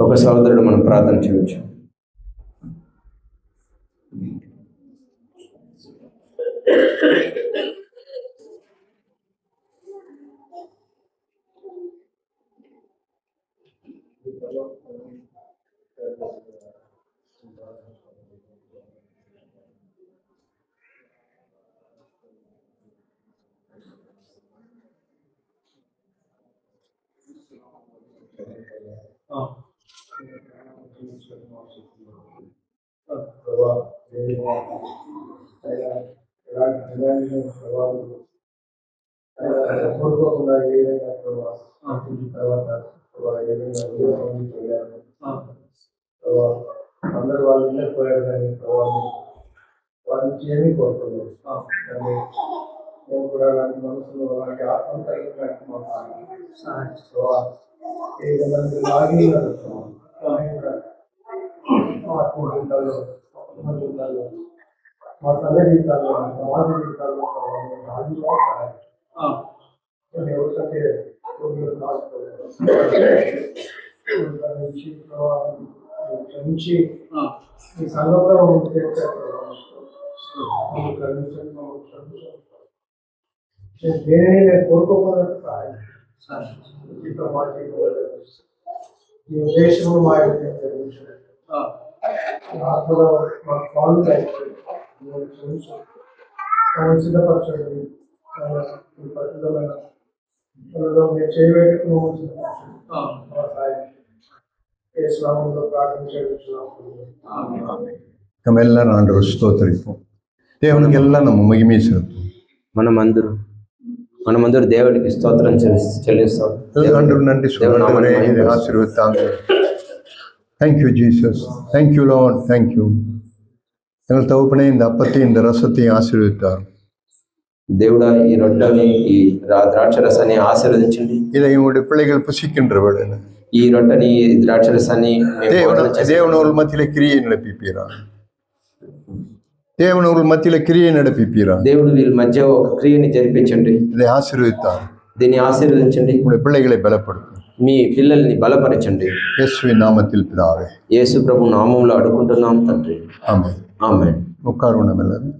ఒక సహోదరుడు మనం ప్రార్థన చేయవచ్చు. కోరుకోకుండా ఏదైనా తర్వాత అందరు వాళ్ళు వెళ్ళిపోయారు కానీ వాళ్ళ నుంచి ఏమీ కోరుకోలేదు. కానీ నేను కూడా అలాంటి మనసులో అలాంటి ఆత్మ కలిగినట్టు లాగి ఆత్మ జీవితాల్లో మా తల్లి జీవితాల్లో సమాజ జీవితాల్లో ఎవరికంటే క్షమించి ఈ సంఘంలో దేనిని నేను కోరుకోకుండా ఈ ఉద్దేశము మా ఆత్మలో మాకు పాలు సిద్ధపరచండి. పరిశుద్ధమైన మీరు చేయబెట్టుకుని ಪ್ರಾರ್ಥನೆ ನಮ್ಮೆಲ್ಲರ ಆಂಡವರು ಸ್ತೋತ್ರಿಪ್ಪோம். தேவனுக்கெல்லாம் நம்ம மகிமை செலுத்துவோம். మనమందరూ దేవుడికి స్తోత్రం చెల్లిస్తాం. ஆண்டவர் நன்றி சொல்லுகிறவரே, இதை ஆசீர்வதித்தாங்க. Thank you Jesus, thank you Lord, thank you. எங்கள் தகப்பனே, இந்த அப்பத்தையும் இந்த ரசத்தையும் ஆசீர்வதித்தார். దేవుడా, ఈ రొట్టెని ఈ ద్రాక్ష రసాన్ని ఆశీర్వదించండి. இதை உங்களுடைய பிள்ளைகள் புசிக்கின்ற வேளை ఈ రొట్టెని ద్రాక్ష రసాన్ని தேவனோர் மத்தியில கிரியை நடப்பிப்பீரா? தேவனோர் மத்தியில கிரியை நடப்பிப்பீரா? దేవుడు వీళ్ళ మధ్య ఒక క్రియని జరిపించండి. இதை ஆசீர்வதித்தார். దీన్ని ఆశీర్వదించండి. உங்களுடைய பிள்ளைகளை பலப்படுத்தும். మీ పిల్లల్ని బలపరచండి. இயேசுவின் நாமத்தில் பிதாவே. యేసు ప్రభు నామములో అడుగుకుంటున్నాం తండ్రి. ஆமென். ఆమేన్. உட்காருவோம் நம்ம எல்லாரும்.